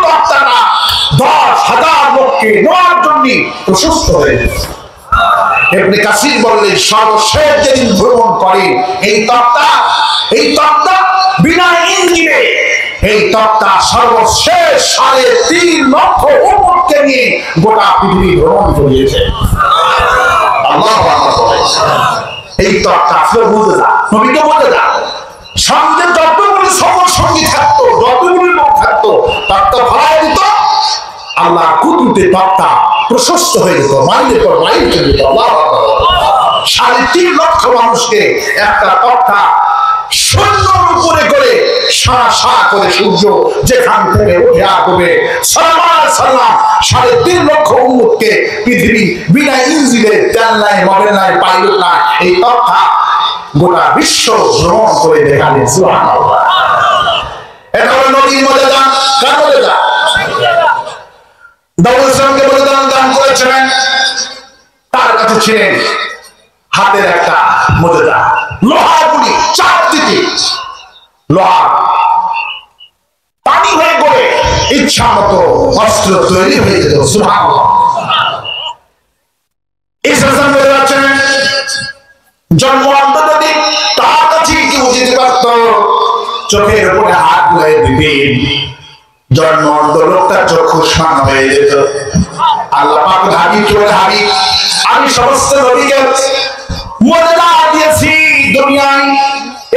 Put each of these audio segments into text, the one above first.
তক্তাটা 10,000 লোককে নেওয়ার জন্য প্রশস্ত হয়ে গেছে। ইবনে কাসির বললেন সর্বশেষ যেদিন ভ্রমণ করে এই তক্তা বিনা ইঞ্জিনে, এই তক্তা সর্বশেষ 3.5 লক্ষ উম্মতকে নিয়ে গোটা পৃথিবী ভ্রমণ করিয়েছে। আল্লাহু আকবার। এই তক্তা আসলে মুজিজা, নবীকে মুজিজা। সঙ্গে যতগুলি সফর সঙ্গী থাকতো, যতগুলি লোক থাকতো, তক্তা ফলায় দিত, আল্লাহ কুদরতে তক্তা প্রশস্ত হয়ে যেত, মাইলের পর মাইল চলে যেত। আল্লাহু আকবার। 3.5 লক্ষ মানুষকে একটা তক্তা সৈন্যর উপরে করে সা করে সূর্য যেখান থেকে উঠে আসবে সাল্লাম 3.5 লক্ষ উম্মতকে পৃথিবী বিনা ইঞ্জিনে, তেল নাই, মোবাইল নাই, পাইলট নাই, এই তক্তা গোটা বিশ্ব ভ্রমণ করে দেখালেন। সুবহানাল্লাহ। এটা হলো নবীর মুজিজা। কার মুজিজা? দাউদ ইসলামকে মুজিজা দান করেছিলেন। তার কাছে ছিলেন হাতের একটা মুজিজা, লোহার গুলি, চারদিকে লোহা পানি হয়ে গড়ে ইচ্ছা মতো অস্ত্র তৈরি হয়ে যেত। সুবহানাল্লাহ। ইসলাম বলে যাচ্ছেন জন্ম যদি তার কাছে কি বুঝতে পারত, চোখের উপরে হাত বুলিয়ে দিতেন, জন্ম লোকটা চক্ষুষ্মান হয়ে যেত। আল্লাহ পাক হাবিব বলে, হাবিব আমি সমস্ত নবীকে মুজিজা দিয়েছি দুনিয়ায়,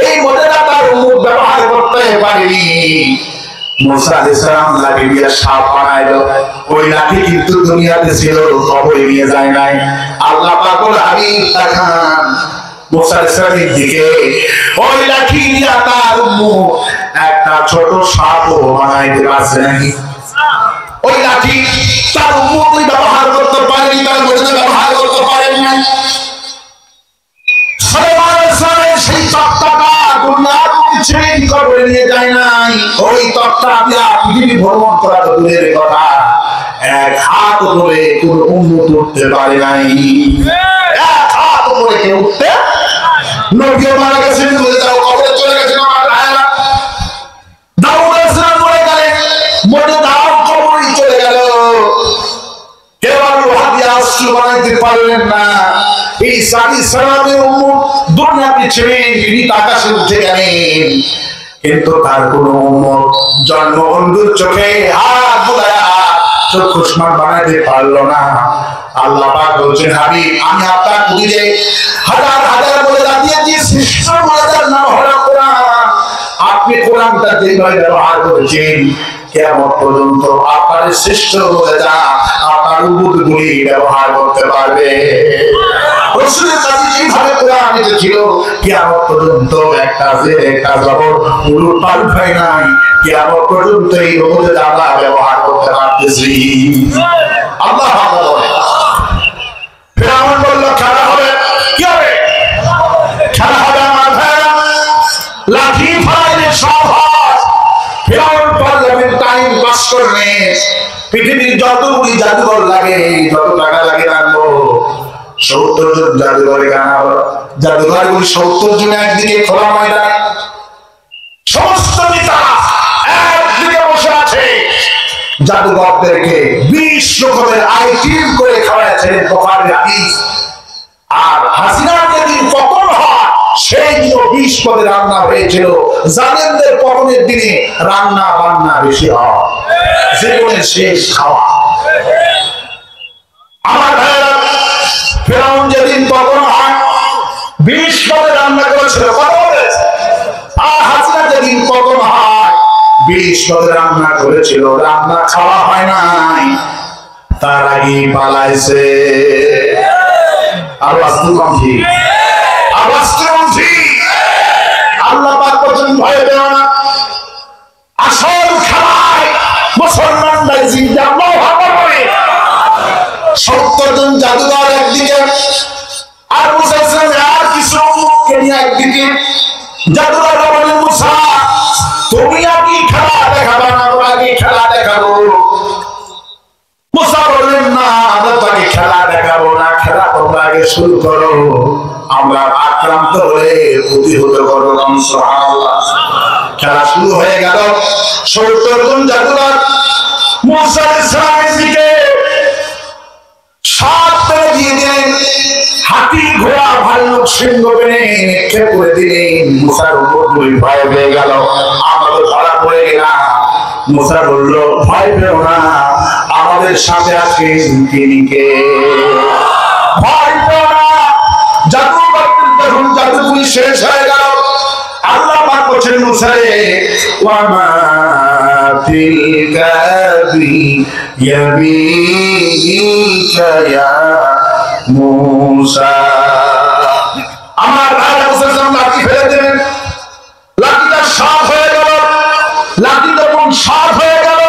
এই মুজিজাটার উম্মত ব্যবহার করতে পারেনি। মুসা আলাইহিস সালাম লাঠি দিয়ে সাপ বানাইলো, ওই লাঠি কিন্তু দুনিয়াতে ছিল, কবরে নিয়ে যায় নাই। আল্লাহ পাক বলে, হাবিব তাকান মুসা আলাইহিস সালামের দিকে, ওই লাঠি দিয়ে তার উম্মত একটা ছোট সাপও বানাইতে পারছে নাকি? ওই লাঠি তার উম্মত ব্যবহার করতে পারেনি, তার মুজিজা ব্যবহার করতে পারেনি। সেই তক্তাটা দুনিয়ার ছেড়ে কবরে নিয়ে যায় নাই। ওই তক্তা দিয়া পৃথিবী ভ্রমণ করা তো দূরের কথা, এক হাত উপরে কোন উম্মত উঠতে পারে নাই। এক হাত উপরে কেউ উঠতে, নবীও মারা গেছেন, কবরে চলে গেছেন। আমার ভাইরা, দাউদ ইসলাম মরে গেলেন, মরে দাউদ কবরে চলে গেল, কেউ আর লোহা দিয়ে অস্ত্র বানাইতে পারলেন না। ঈসা আলাইহিস সালামের উম্মত দুনিয়াতে ছেড়ে আকাশে উঠে গেলেন, কিন্তু তার কোন উম্মত জন্মবন্ধুর চোখে হাত বুলায়া চক্ষুষ্মান বানাইতে পারলো না। আল্লাহ পাক বলছেন, হাবিব আমি আপনার কুদরতে হাজার হাজার মুজিজা দিয়েছি, শ্রেষ্ঠ মুজিজার নাম হলো কোরআন। আপনি কোরআনটা যেভাবে ব্যবহার করেছেন, কিয়ামত পর্যন্ত আপনার শ্রেষ্ঠ মুজিজা আপনার উম্মতগুলি ব্যবহার করতে পারবে। রাসূলের কাছে যেভাবে কোরআন এসেছিল, কিয়ামত পর্যন্ত একটা জের একটা জবর উলুট পালট হয় নাই, কিয়ামত পর্যন্ত এই মুজিজা আমরা ব্যবহার করতে পারতেছি। আল্লাহ আকবার বলে। ফিরআউন বলল খেলা হবে, কি হবে? খেলা হবে আমার ভাইরা, লাঠি ফাইলে সব হয়। ফিরআউন পার্লামেন্ট টাইম পাস করবে, পৃথিবীর যতগুলি জাদুঘর লাগে, যত টাকা লাগে রাখবো, 70 জন জাদুঘরে আনাবো। জাদুঘরগুলি 70 জন একদিকে খোলা ময়দানে, সমস্ত নেতা একদিকে বসে আছে। জাদুঘরদেরকে 20 রকমের আইটেম করে খাওয়াচ্ছেন বুখারীর হাদিস। আর হাসিনার যেদিন পতন হয়, সেই দিন 20 পদে রান্না হয়েছিল। জালেমদের পতনের দিনে রান্না বান্না বেশি হয়, জীবনের শেষ খাওয়া। আমার ভাইরা, ফিরআউন যেদিন পতন হয় 20 পদে রান্না করেছিল, কত পদে? আর হাসিনা যেদিন পতন হয় 20 পদে রান্না করেছিল, রান্না খাওয়া হয় নাই, তার আগেই পালাইছে। আওয়াজ তো কম ঠিক, আওয়াজ তো কম ঠিক। আল্লাহ পাক বলেন, ভয় পেও না, আসল খেলায় মুসলমানরা জিন্দা। আল্লাহু আকবার বলে। 70 জন জাদুঘর একদিকে, আর মুসা ইসলাম আর কিছু উম্মতকে নিয়ে একদিকে। জাদুঘর বলেন, মুসা তুমি আগে খেলা দেখাবা না, আমরা আগে খেলা দেখাবো। মুসা বললেন, না আমরা তাকে খেলা দেখাবো না, খেলা তোমরা আগে শুরু করো, আমরা আক্রান্ত হয়ে প্রতিহত করবো। সুবহানাল্লাহ। খেলা শুরু হয়ে গেল। 70 জন জাদুঘর সিংহ বেনে নিক্ষেপ করে দিলেন। মুসার উপর দুই ভয় পেয়ে গেল, আমরা তো ধরা পড়ে গেলাম। মুসা বলল, ভয় পেও না, আমাদের সাথে আছেন তিনি কে? ভয় পেও না। যখন জাদুগুলি শেষ হয়ে গেল, আল্লাহ পাক বলছেন, মুসা রে, ওয়ামা তিলকা বিয়ামিনিকা ইয়া মুসা। আমার রাজা মুসা লাঠি ফেলে দিলেন, লাঠিটা সাফ হয়ে গেল। লাঠি যখন সাফ হয়ে গেল,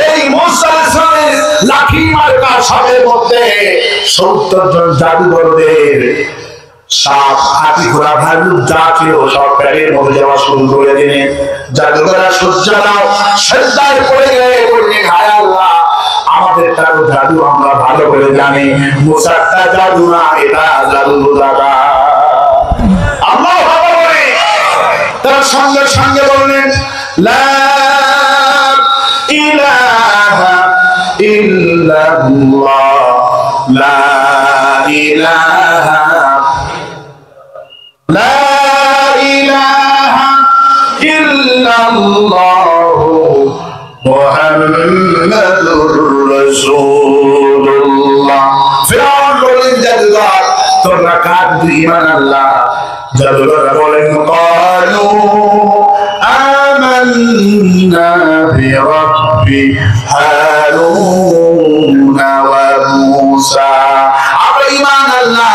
এই মুসা আলাইহিস সালামের লাঠি মার্কা সাপের মধ্যে 70 জন জাদুঘরদের সাপ, হাতি, ঘোড়া, ভালুক যা ছিল সব প্যারের মধ্যে যাওয়া শুরু করে দিলেন। জাদুঘররা সজ্জারাও সেজদায় পড়ে গেলে বললেন, হায় আল্লাহ, আমাদের তার জাদু আমরা ভালো করে জানি, মুসারটা জাদু না, এটা জাদু দাদা। আল্লাহ ভালো করে তার সঙ্গে সঙ্গে বললেন, লা ইলাহা ইল্লাল্লাহ, লা ইলাহা লা ইলাহা ইল্লাল্লাহ মুহাম্মাদুর রাসূলুল্লাহ। ফিরআউন বলেন, জাদুঘর তোমরা কার ঈমান আল্লাহ? জাদুঘররা বলেন, ক্বালু আমান্না বিরাব্বি হারুন ওয়া মূসা। আমরা ঈমান আল্লাহ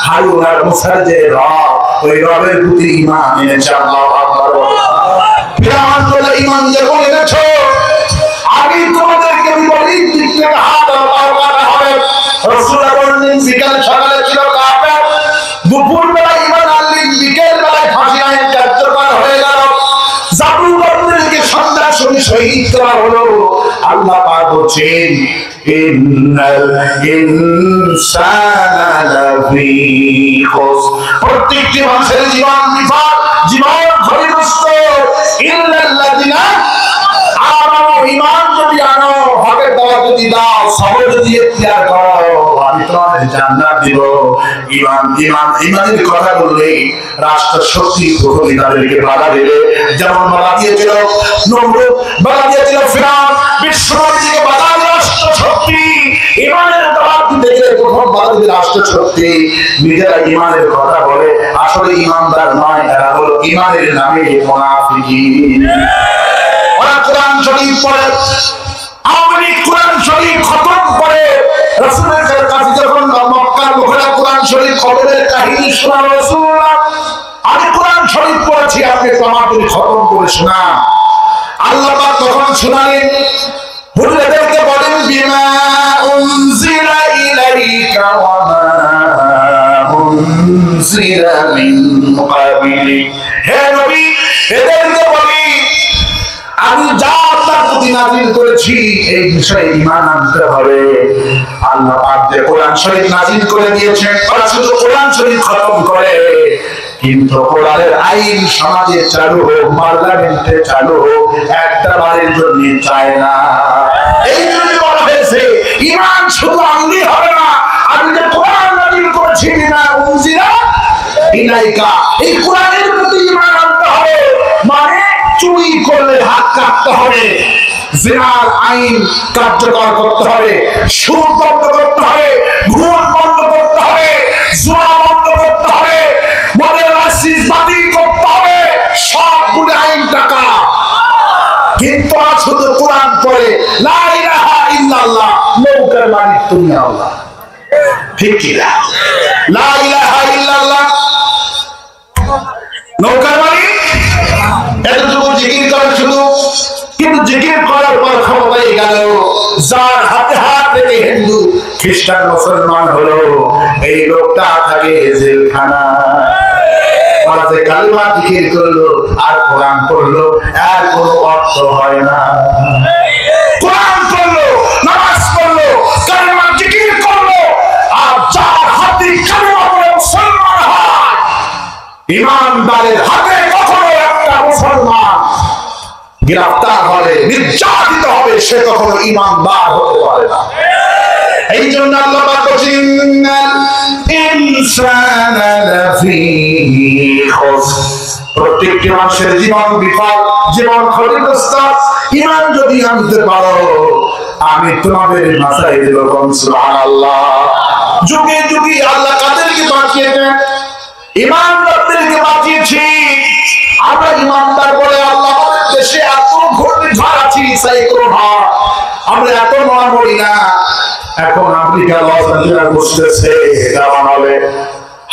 হারুন আর মূসার যে রব, ওই রবের প্রতি ঈমান এনেছে। আল্লাহু আকবার। ফিরআউন বলে, ঈমান যখন এনেছো, আমি তোমাদেরকে বলি দিক থেকে হাত করা হবে। রাসূলুল্লাহ বলেন, বিকাল সকালে ছিল কাফের, দুপুর বেলা ঈমান আনলেন, বিকেল বেলায় ফাঁসি আইন কার্যকর হয়ে গেল। জাদুঘরদেরকে সন্ধ্যা শহীদ করা হলো। আল্লাহ পাক বলছেন, ইন্নাল ইনসানা লাফি খুসর। প্রত্যেকটি মানুষের জীবন বিপদ, জীবন ক্ষতিগ্রস্ত। ইল্লাল্লাযিনা আমানু, ঈমান যদি আনো, হকের দাওয়াত যদি দাও, সবর যদি ইখতিয়ার করো, আমি তোমাদের জান্নাত দিব। ঈমানের কথা বললে রাষ্ট্র শক্তি প্রথমে তাদেরকে বাধা দেবে। যেমন বাধা দিয়েছিল নমরুদ, বাধা দিয়েছিল ফিরআউন, বিশ্বনবীকে বাধা দিল রাষ্ট্র শক্তি। ঈমানের দাওয়াত দিতে গেলে প্রথম বাধা দিবে রাষ্ট্র শক্তি। নিজেরা ঈমানের কথা বলে, আসলে ঈমানদার নয়, এরা হলো ঈমানের নামে মুনাফিকিন। ওরা কোরআন শরীফ পড়ে, আওয়ামী কোরআন শরীফ খতম করে, রাসূলের কাছে যখন মক্কার লোকেরা কোরআন শরীফ খতমের কাহিনী শোনালো, রাসূলুল্লাহ, আমি কোরআন শরীফ পড়েছি, আপনি আমাকে খতম করে শোনান। আল্লাহ পাক তখন শোনালেন, হুজুরদেরকে বলেন, বিমা উনজিলা ইলাইকা ওয়া মা উনজিলা মিন ক্বাবলি। হে নবী, এদেরকে বলি, আমি যা আপনার প্রতি নাযিল করেছি এই বিষয়ে ঈমান আনতে হবে। আল্লাহ পাক যে কোরআন শরীফ নাযিল করে দিয়েছেন, ওরা শুধু কোরআন শরীফ খতম করে, কিন্তু কোরআনের আইন সমাজে চালু হোক, পার্লামেন্টে চালু হোক, একটা বারের জন্য চায় না। এই জন্য বলা হয়েছে, ঈমান শুধু আনলেই হবে না, আমি যে কোরআন নাযিল করেছি, বিমা উনজিলা ইলাইকা, এই কোরআনের প্রতি ঈমান আনতে হবে। মানে চুরি করলে হাত কাটতে হবে, জিনার আইন কার্যকর করতে হবে, সুদ বন্ধ করতে হবে, ঘুষ বন্ধ করতে হবে, জুয়া বন্ধ করতে হবে, মদের লাইসেন্স বাতিল করতে হবে, সবগুলো আইন টাকা। কিন্তু আর শুধু কোরআন পড়ে লা ইলাহা ইল্লাল্লাহ, নৌকার মালিক তুমি আল্লাহ, ঠিক কি না? লা ইলাহা ইল্লাল্লাহ, নৌকার মালিক এতটুকু জিকির করে শুধু, কিন্তু জিকির করার পর খবর হয়ে গেল, যার হাতে হাত রেখে হিন্দু খ্রিস্টান মুসলমান হলো, এই লোকটা থাকে জেলখানায়। ওরা যে কালিমা জিকির করলো আর কোরআন পড়লো, এর কোনো অর্থ হয় না। কোরআন পড়লো, নামাজ পড়লো, কালিমা জিকির করলো, আর যার হাতে কালিমা পড়ে মুসলমান হয়, ঈমানদারের হাতে কখনো একটা মুসলমান গ্রেফতার হবে, নির্যাতিত হবে, সে কখনো ঈমানদার হতে পারে না। এই জন্য আল্লাহ পাক বলেন ইনসানা লাফি খুসর, প্রত্যেকটি মানুষের জীবন বিপদ, জীবন ক্ষতিগ্রস্ত। ঈমান যদি আনতে পারো আমি তোমাদের মাথায় দেব সুবহানাল্লাহ। যুগে যুগে আল্লাহ কাদেরকে বাঁচিয়েছেন? ঈমানদারদেরকে বাঁচিয়েছি। আমরা ঈমানদার বলে আল্লাহ আমাদের দেশে এত ঘূর্ণিঝড় আছে, সাইক্লোন, আমরা এত মনে করি না। এখন আমেরিকা লস অ্যাঞ্জেলেস বসতেছে, কেমন হবে?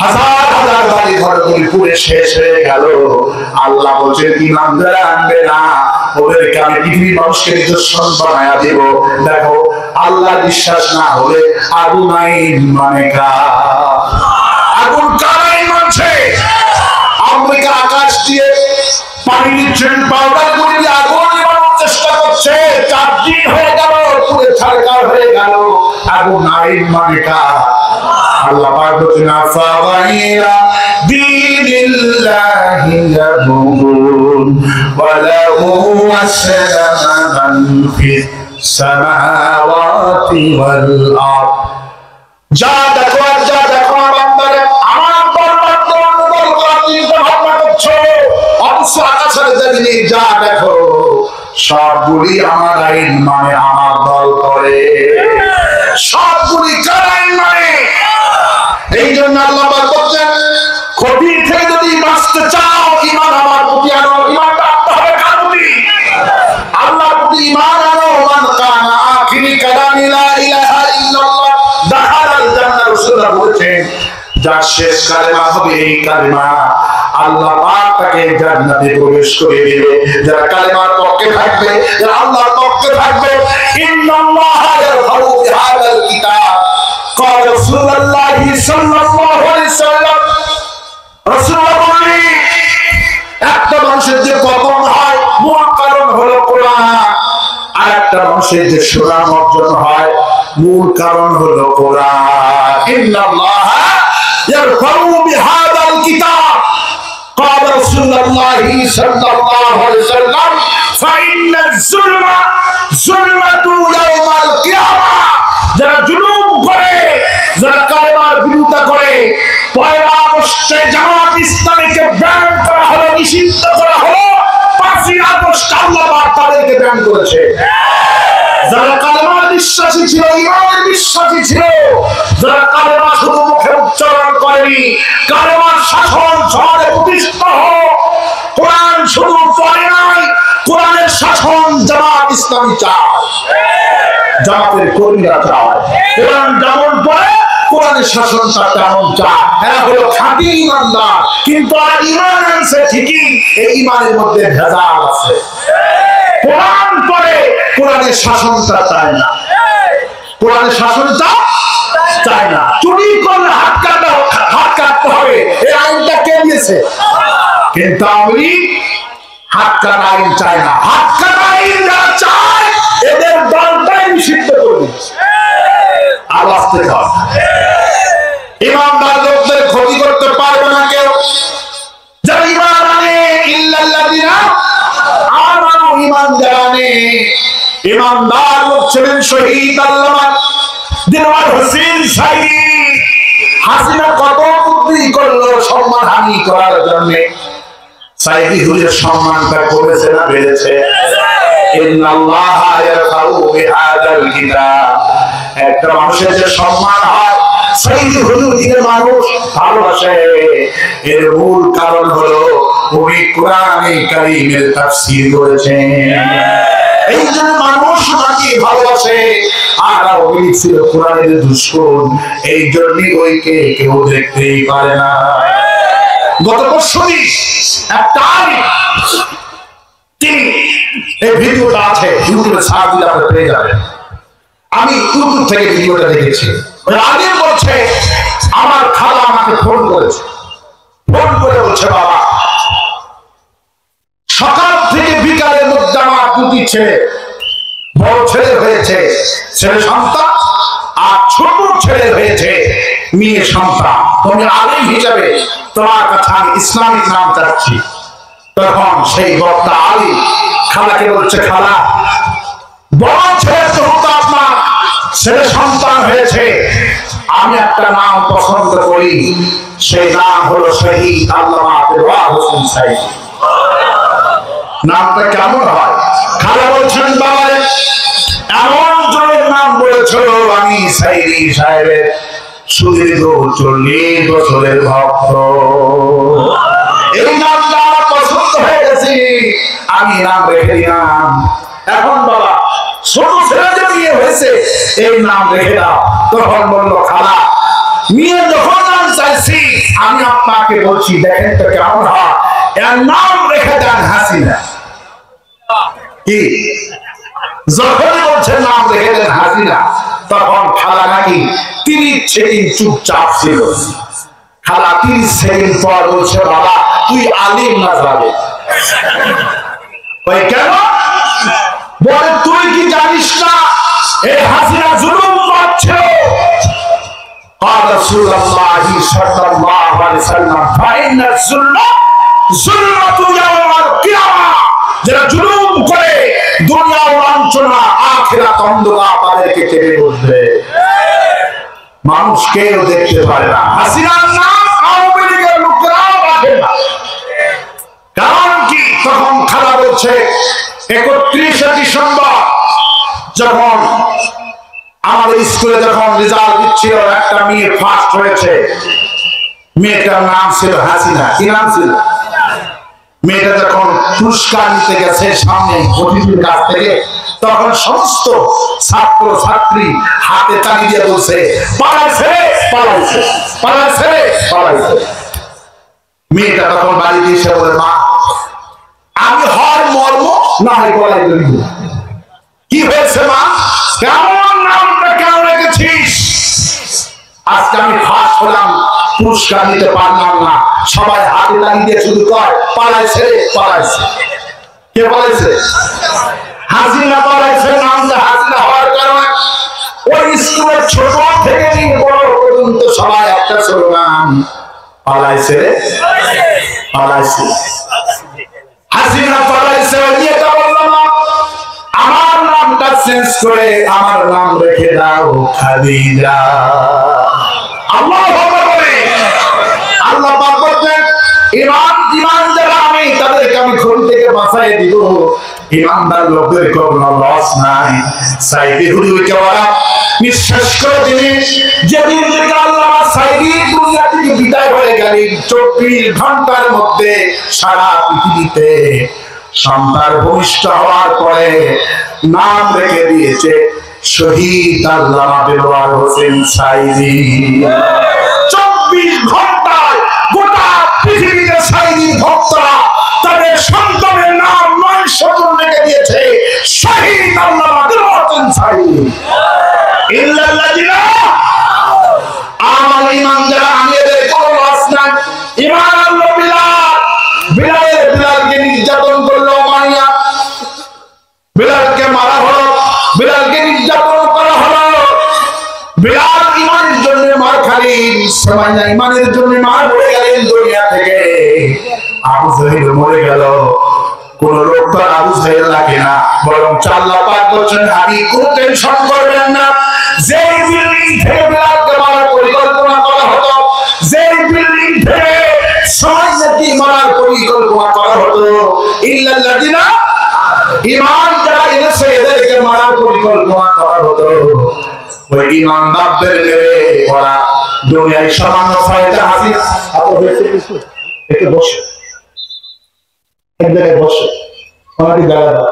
হাজার হাজার বাড়ি ঘরগুলি পুড়ে শেষ হয়ে গেল। আল্লাহ বলছে ঈমানদার আনবে না, ওদেরকে আমি পৃথিবীর মানুষকে নিজস্ব বানায়া দেব। দেখো আল্লাহ বিশ্বাস না হলে আগুন আইন মানে আগুন কারাই মানছে। আমেরিকা আকাশ দিয়ে পানি দিচ্ছেন, পাউডার গুলি দিয়ে আগুন নিবানোর চেষ্টা করছে। 4 দিন হয়ে গেল, পুরে ছাড়কার হয়ে গেল, আগুন আইন মানে আল্লাহ পাক বলেন আফাগাইরা দীনিল্লাহি ইয়াবগুন ওয়া লাহু আসলামা মান ফিস সামাওয়াতি ওয়াল আরদ। যা দেখো আর যা দেখো বান্দারে, আমার দরবার তো অনুদল করার চিন্তা ভাবনা করছো, অবশ্য আকাশের জমিনে যা দেখো সবগুলি আমার আইন মানে আমার দল করে, সবগুলি কার আইন মানে। এই জন্য আল্লাহ পাক বলেন ক্ষতি থেকে যদি বাঁচতে চাও ঈমান আমার প্রতি আনো। ঈমান রাখতে হবে কার প্রতি? আল্লাহর প্রতি ঈমান আনো। মান কানা আখিরি কালামি লা ইলাহা ইল্লাল্লাহ দাখালাল জান্নাহ। রাসূলুল্লাহ বলেছেন যার শেষ কালেমা হবে এই কালেমা, আল্লাহ পাক তাকে জান্নাতে প্রবেশ করে দিবে। যারা কালেমার পক্ষে থাকবে, যারা আল্লাহর পক্ষে থাকবে, ইন্নাল্লাহা ইয়ারফাউ বিহাদাল কিতাব قال رسول الله صلى الله عليه وسلم। রাসূলুল্লাহ বলেন একটা মানুষের যে পতন হয় মূল কারণ হলো কোরআন, আর একটা মানুষের যে সুনাম অর্জন হয় মূল কারণ হলো কোরআন। ইন্নাল্লাহা ইয়ারফাউ বিহাদাল কিতাব قال رسول الله صلى الله عليه وسلم فإن الظلم ظلمة يوم القيامة। যারা জুলুম করে, যারা কালেমার বিরোধিতা করে, 1 আগস্টে জামাত ইসলামীকে ব্যান করা হলো, নিষিদ্ধ করা হলো। 5 আগস্ট আল্লাহ পাক তাদেরকে ব্যান করেছে। যারা কালেমার বিশ্বাসী ছিল, ঈমানের বিশ্বাসী ছিল, যারা কালেমা শুধু মুখে উচ্চারণ করেনি, কালেমার শাসন ঝড়ে প্রতিষ্ঠিত হোক, কোরআন শুধু পড়ে নাই, কোরআনের শাসন জামাত ইসলামী চায়, জামাতের কর্মীরা চায়। কোরআন যেমন পড়ে কোরআনের শাসনটা তেমন চায়। এরা হলো খাঁটি ঈমানদার, কিন্তু আর ঈমান আনছে ঠিকই, এই ঈমানের মধ্যে ভেজাল আছে। কোরআন পড়ে কোরআনের শাসনটা চায় না, কোরআনের শাসনটা চায় না। চুরি করলে হাত কাটতে হবে, এই আইনটা কে দিয়েছে? কিন্তু আমি হাত কাটা আইন চাই না। হাত কাটা আইন যারা চায় এদের দলটাই নিষিদ্ধ করে দিচ্ছে। আওয়াজ থেকে ঈমানদার লোকদের ক্ষতি করতে পারবে না কেউ। যারা ঈমান আনে ইল্লাল্লাযিনা আমানু, ঈমান যারা আনে, ঈমানদার লোক ছিলেন শহীদ আল্লামা দিলওয়ার হোসেন সাইদি। হাসিনা কত বুদ্ধি করলো সম্মানহানি করার জন্য, সাইদি হুজুরের সম্মানটা করেছে না বেড়েছে? ইন্নাল্লাহা ইয়ারফাউ বিহাদাল কিতাব। একটা মানুষের যে সম্মান হয়, সাইদি হুজুরকে মানুষ ভালোবাসে, এর মূল কারণ হলো উনি কোরআনে কারীমের তাফসীর করেছেন। এই জন্য মানুষ ওনাকে ভালোবাসে। আর ওই ছিল কোরআনের দুশমন, এই জন্যই ওইকে কেউ দেখতেই পারে না। গত বছরই একটা আলিম, তিনি, এই ভিডিওটা আছে ইউটিউবে সার্চ দিলে আপনি পেয়ে যাবেন। আমি ইউটিউব থেকে ভিডিওটা দেখেছি। ওই আলিম বলছে আমার খালা আমাকে ফোন করেছে, ফোন করে বলছে বাবা সকাল থেকে বিকালের মধ্যে আমার 2টি ছেলে, বড় ছেলে হয়েছে ছেলে সন্তান, আর ছোট ছেলে হয়েছে মেয়ে সন্তান। তুমি আলিম হিসাবে তোমার কাছে আমি ইসলামিক নাম চাচ্ছি। তখন সেই বক্তা আলিম খালাকে বলছে খালা, বড় ছেলে তো হতো আপনার ছেলে সন্তান হয়েছে, আমি একটা নাম পছন্দ করি, সেই নাম হলো শহীদ আল্লামা দেওয়ার হোসেন সাইদি। নামটা কেমন হয়? খালা বলছেন বাবা এমন জনের নাম বলেছ, আমি সাইদি সাহেবের সুদীর্ঘ 40 বছরের ভক্ত। এই নামটা আমার পছন্দ হয়ে গেছে, আমি নাম রেখে দিলাম। এখন বাবা ছোট ছেলে যে বিয়ে হয়েছে, এই নাম রেখে দাও। তখন বললো খালা মেয়ে যখন নাম চাইছি, আমি আপনাকে বলছি দেখেন তো কেমন হয়, এর নাম রেখে দেন হাসিনা। কি যখন বলছে নাম রেখে দেন হাসিনা, তখন খালা নাকি 30 সেকেন্ড চুপচাপ ছিল। খালা 30 সেকেন্ড পর বলছে বাবা তুই আলিম না যাবে। কেন? বলে তুই কি জানিস না এই হাসিনা জুলুম করছে? قال رسول الله صلى الله عليه وسلم فإن الظلم ظلمة يوم القيامة। যারা জুলুম করে দুনিয়া লাঞ্ছনা, আখিরাত অন্ধকার তাদেরকে কেড়ে বসবে। মানুষ কেউ দেখতে পারে না। হাসিনার নাম আওয়ামী লীগের লোকেরাও রাখে না। কারণ কি? তখন খালা বলছে 31শে ডিসেম্বর যখন আমাদের স্কুলে যখন রেজাল্ট দিচ্ছিল, একটা মেয়ে ফার্স্ট হয়েছে। মেয়েটার নাম ছিল হাসিনা। কি নাম ছিল? মেয়েটা যখন পুরস্কার নিতে গেছে সামনে অতিথির কাছ থেকে, তখন সমস্ত ছাত্র ছাত্রী হাতে তালি দিয়ে বলছে পালাইছে পালাইছে পালাইছে পালাইছে। মেয়েটা তখন বাড়িতে এসে বলে মা আমি হয় মর্ম না হয় গলায় দড়ি দেব। কি হয়েছে মা? কেমন নামটা কেন রেখেছিস? আজকে আমি ফার্স্ট হলাম, পুরস্কার নিতে পারলাম না, সবাই হাতে তালি দিয়ে শুধু কয় পালাইছে পালাইছে। কে পালাইছে? হাসিনা পালাইছে। নামটা হাসিনা হওয়ার কারণে ওই স্কুলের ছোট থেকে নিয়ে বড় পর্যন্ত সবাই একটা স্লোগান পালাইছে পালাইছে। হাসিনা পালাইছে। এটা বললাম আমার নামটা চেঞ্জ করে আমার নাম রেখে দাও খাদিজা। আল্লাহ বলে আল্লাহ পাক বলেন ঈমান যারা আমি তাদেরকে আমি ঘুম থেকে বাঁচাই দিব। ঈমানদার লোকদের কোনো লস নাই। সাইদি হুজুরকে ওরা বিশ্বাস করে তিনি যেদিন থেকে আল্লামা সাইদি দুনিয়া থেকে বিদায় হয়ে গেলেন, 24 ঘন্টার মধ্যে সারা পৃথিবীতে সন্তান ভূমিষ্ঠ হওয়ার পরে নাম রেখে দিয়েছে শহীদ আল্লামা দেওয়ার হোসেন সাইদি। 24 ঘন্টায় গোটা পৃথিবীতে সাইদি ভক্তরা তাদের সন্তানের নাম 900 জন রেখে দিয়েছে শহীদ আল্লামা দেওয়ার হোসেন সাইদি। ইল্লাল্লাযিনা আমাল ঈমান যারা আমি এদের কোনো লস নাই। ঈমান আনলো বিলালকে নির্যাতন করলো মারিয়া, বিলালকে মারা হলো, বিলালকে নির্যাতন করা হলো। বিলাল ঈমানের জন্য মার খালেন, সুমাইয়া ঈমানের জন্য মার পড়ে গেলেন দুনিয়া থেকে। আবু জাহেল মরে গেল। কোন লোক তো আবু জাহেল লাগে না, বরং আল্লাহ পাক বলেন আমি কোনো টেনশন করবেন না। যে বিল্ডিং থেকে বিলালকে মারার পরিকল্পনা করা হলো, যে বিল্ডিং থেকে সুমাইয়াকে মারার পরিকল্পনা করা হলো, ইল্লাল্লাযিনা ঈমান যারা এনেছে এদেরকে মারার পরিকল্পনা করা হলো। ওই ঈমানদারদের ওরা দুনিয়ায় সামান্য ফায়দা হাসিল। একটু বসে এক জায়গায় বসে আমাকে জায়গা দাও।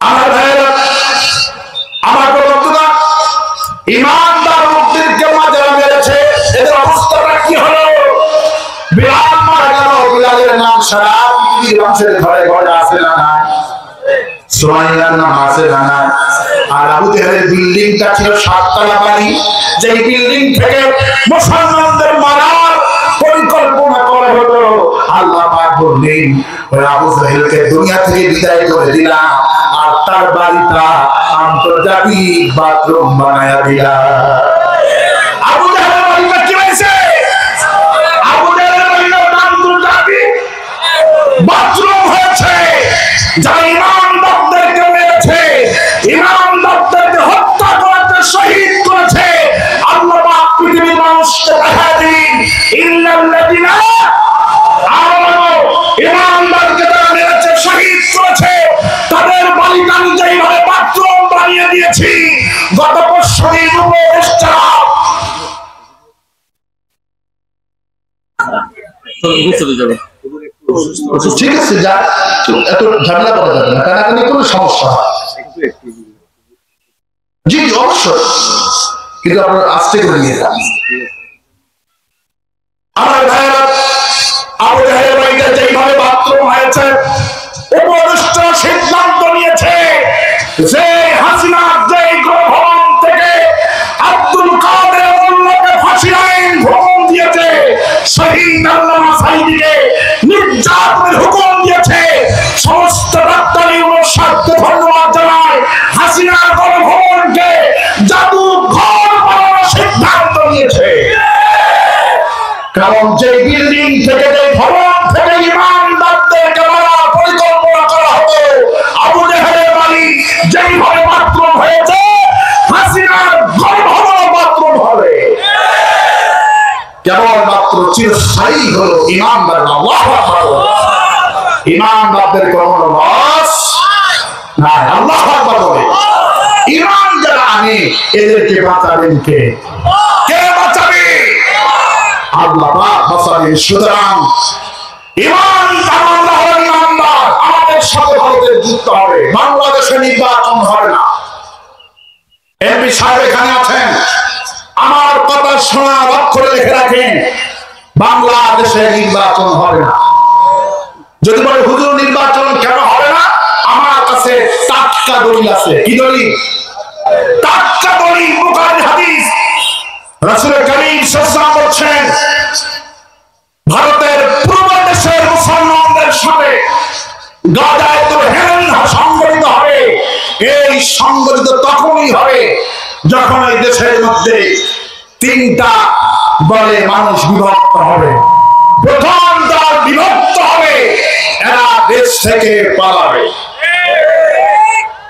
আমার ভাইয়েরা, আমার বন্ধুরা, ঈমানদার লোকদেরকে মাঝে মেরেছে, এদের অবস্থাটা কি হলো? বিলাল মারা গেল। বিলালের নাম সারা পৃথিবীর মানুষের ঘরে ঘরে আছে না নাই? সুমাইয়ার নাম আছে না নাই? আর আবু জাহেলের বিল্ডিংটা ছিল 7 তলা বাড়ি, যে বিল্ডিং থেকে মুসলমানদের মারার পরিকল্পনা করা হলো। আল্লাহ পাক বললেন ওই আবু জাহেলকে দুনিয়া থেকে বিদায় করে দিলাম, আর তার বাড়িটা আন্তর্জাতিক বাথরুম বানায়া দিলাম। আবু জাহেলের বাড়িটা কি হয়েছে? আবু জাহেলের বাড়িটা আন্তর্জাতিক বাথরুম হয়েছে। যারা ঈমানদারদেরকে মেরে ঠিক আছে, যা এত ঝামেলা করা যাবে না, কারণ কোনো সমস্যা হয়। জি অবশ্যই, কিন্তু আপনার আস্তে করে নিয়ে যান। আমার ভাইয়েরা, আবু জাহেলের বাড়িতে যেইভাবে বাথরুম হয়েছে, উপদেষ্টা সিদ্ধান্ত নিয়েছে যে হাসিনা যে গণভবন থেকে আব্দুল কাদের মোল্লাকে ফাঁসি আইন হুকুম দিয়েছে, শহীদ আল্লামা সাঈদীকে নির্যাতনের হুকুম দিয়েছে, সমস্ত ডাক্তারি অনুসারকে ধন্যবাদ জানায়। হাসিনার গণভবনকে জাদুঘর বানানোর সিদ্ধান্ত নিয়েছে। কারণ যে বিল্ডিং থেকে, যে ভবন থেকে ইমানদারদেরকে মারার পরিকল্পনা করা হতো, আবু জাহেলের বাড়ি যেইভাবে বাথরুম হয়েছে, হাসিনার গণভবন বাথরুম হবে। কেবলমাত্র চিরস্থায়ী হলো ইমানদার। আল্লাহু আকবার। ইমানদারদের কোনো লস নাই। আল্লাহু আকবার বলে। ইমান যারা আনে এদেরকে বাঁচাবেন কে? কে বাঁচাবে? আল্লাহ পাক বাঁচাবেন। সুতরাং ইমান আমরা হলো ইমানদার, আমাদের সাথে ভারতের যুদ্ধ হবে, বাংলাদেশে নির্বাচন হবে না। এমপি সাহেব এখানে আছেন, আমার কথা শোনা অক্ষরে লিখে রাখেন, বাংলাদেশে নির্বাচন হবে না। যদি বলে হুজুর নির্বাচন কেন হবে না, আমার কাছে টাটকা দলিল আছে। কি দলিল? টাটকা দলিল, বুখারী হাদিস। রাসূল করিম সাল্লাল্লাহু আলাইহি ওয়াসাল্লাম বলেছেন, ভারতের পূর্ব দেশের মুসলমানদের সাথে গাজায়তুল হিন্দ সংগঠিত হবে। এই সংগঠিত তখনই হবে যখন এই দেশের মধ্যে তিনটা দলে মানুষ বিভক্ত হবে। প্রথম দল বিভক্ত হবে, এরা দেশ থেকে পালাবে।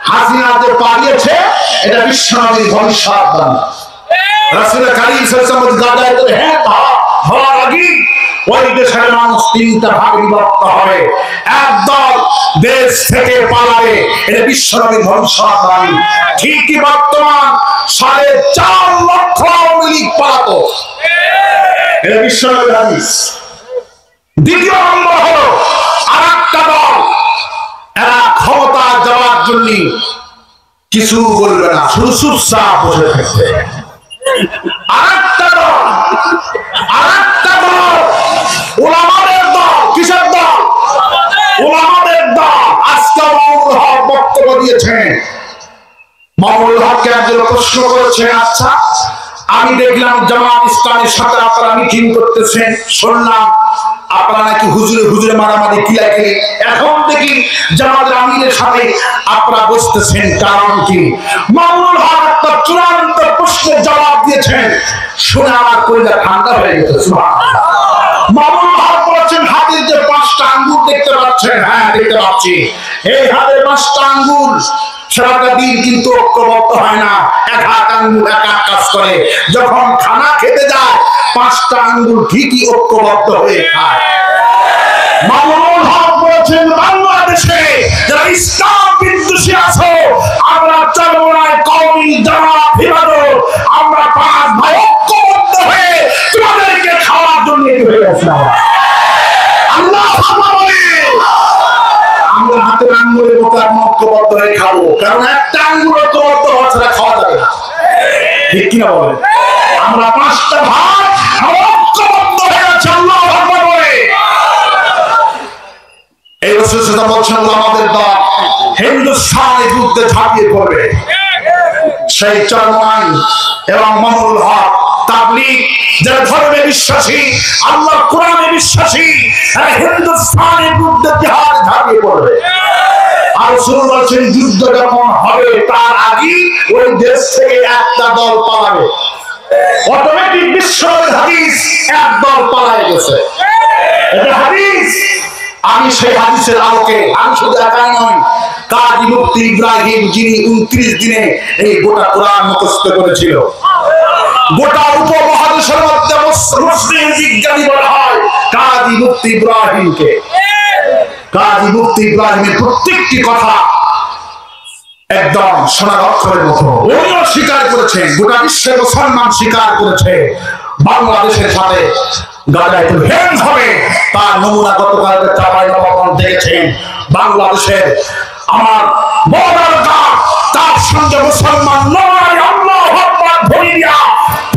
হাসিনা যে পালিয়েছে, এটা বিশ্বনবীর ভবিষ্যৎবাণী। রাসূল করিম সাল্লাল্লাহু আলাইহি ওয়াসাল্লাম গাজায়তুল হিন্দ হওয়ার আগে ওই দেশের মানুষ তিনটা ভাগে বিভক্ত হবে। এক দল দেশ থেকে পালাবে, এটা বিশ্বনবীর ভবিষ্যৎবাণী। ঠিকই বর্তমান 4.5 লক্ষ আওয়ামী লীগ পালাতো, এটা বিশ্বনবীর হাদিস। দ্বিতীয় নম্বর হলো আরেকটা দল, এরা ক্ষমতা যাওয়ার জন্য কিছু বলবে না, শুধু চুপচাপ বসে থাকবে। আরেকটা দল উলামাদের দল। কিসের দল? উলামাদের দল। আজকে মামুনুল হক বক্তব্য দিয়েছেন। মামুনুল হককে একজন প্রশ্ন করেছেন, আচ্ছা আমি দেখলাম জামাত ইসলামের সাথে আপনারা মিটিং করতেছেন, শুনলাম আপনারা নাকি হুজুরে মারামারি কিলাকিলি, এখন দেখি জামাতের আমিরের সাথে আপনারা বসতেছেন, কারণ কি? মামুনুল হক একটা চূড়ান্ত প্রশ্নের জবাব দিয়েছেন, শুনে আমার কলিজা ঠান্ডা হয়ে গেছে। সুবহানাল্লাহ। মামুনুল হক বলেছেন, হাতের যে 5টা আঙ্গুর দেখতে পাচ্ছেন, হ্যাঁ দেখতে পাচ্ছি, এই হাতের 5টা আঙ্গুর সারাটা দিন কিন্তু ঐক্যবদ্ধ হয় না, এক হাত আঙ্গুর এক এক কাজ করে। যখন খানা খেতে যায় 5টা আঙ্গুর ঠিকই ঐক্যবদ্ধ হয়ে খায়। মামুনুল হক বলেছেন, বাংলাদেশে যারা ইসলাম বিদ্বেষী আছো, আমরা চরমনায় কওমি জামাত হিফাজত, আমরা 5 ভাই ঐক্যবদ্ধ হয়ে তোমাদেরকে খাওয়ার জন্য হয়ে গেছি। আল্লাহ বলে আমরা হাতের আঙ্গুলের মতো ঐক্যবদ্ধ হয়ে খাবো, কারণ একটা আঙ্গুল ঐক্যবদ্ধ হওয়া ছাড়া খাওয়া যাবে না। ঠিক কিনা বলেন? আমরা 5টা ভাই ঐক্যবদ্ধ হয়ে গেছি। আল্লাহ আকবার বলে এই রসুল বলছেন, আমাদের দল হিন্দুস্তানের বিরুদ্ধে ঝাঁপিয়ে পড়বে। সেই চরমনাই এবং মামুনুল হক তাবলীগ যারা ধর্মে বিশ্বাসী, আল্লাহর কোরআনে বিশ্বাসী, এরা হিন্দুস্তানের বিরুদ্ধে জিহাদে ঝাঁপিয়ে পড়বে। আর রাসূল বলেছেন, যুদ্ধ যখন হবে তার আগে ওই দেশ থেকে একটা দল পালাবে। অটোমেটিক বিশ্বনবীর হাদিস, এক দল পালায় গেছে। এটা হাদিস। আমি সেই হাদিসের আলোকে, আমি শুধু একাই নয়, কাজী মুফতি ইব্রাহিম, যিনি 29 দিনে এই গোটা কোরআন মুখস্থ করেছিল, গোটা উপমহাদেশের মধ্যে মুসলিম বিজ্ঞানী বলা হয় কাজী মুফতি ইব্রাহিমকে। কাজী মুফতি ইব্রাহিমের প্রত্যেকটি কথা একদম সোনার অক্ষরের মতো। উনিও স্বীকার করেছেন, গোটা বিশ্বের মুসলমান স্বীকার করেছে, বাংলাদেশের সাথে গাজায় তো ভ্যান হবে, তার নমুনা গতকাল চাঁপাইনবাবগঞ্জ দেখেছেন। বাংলাদেশের আমার বর্ডার গার্ড, তার সঙ্গে মুসলমান লড়াই আল্লাহু আকবার ধরিয়া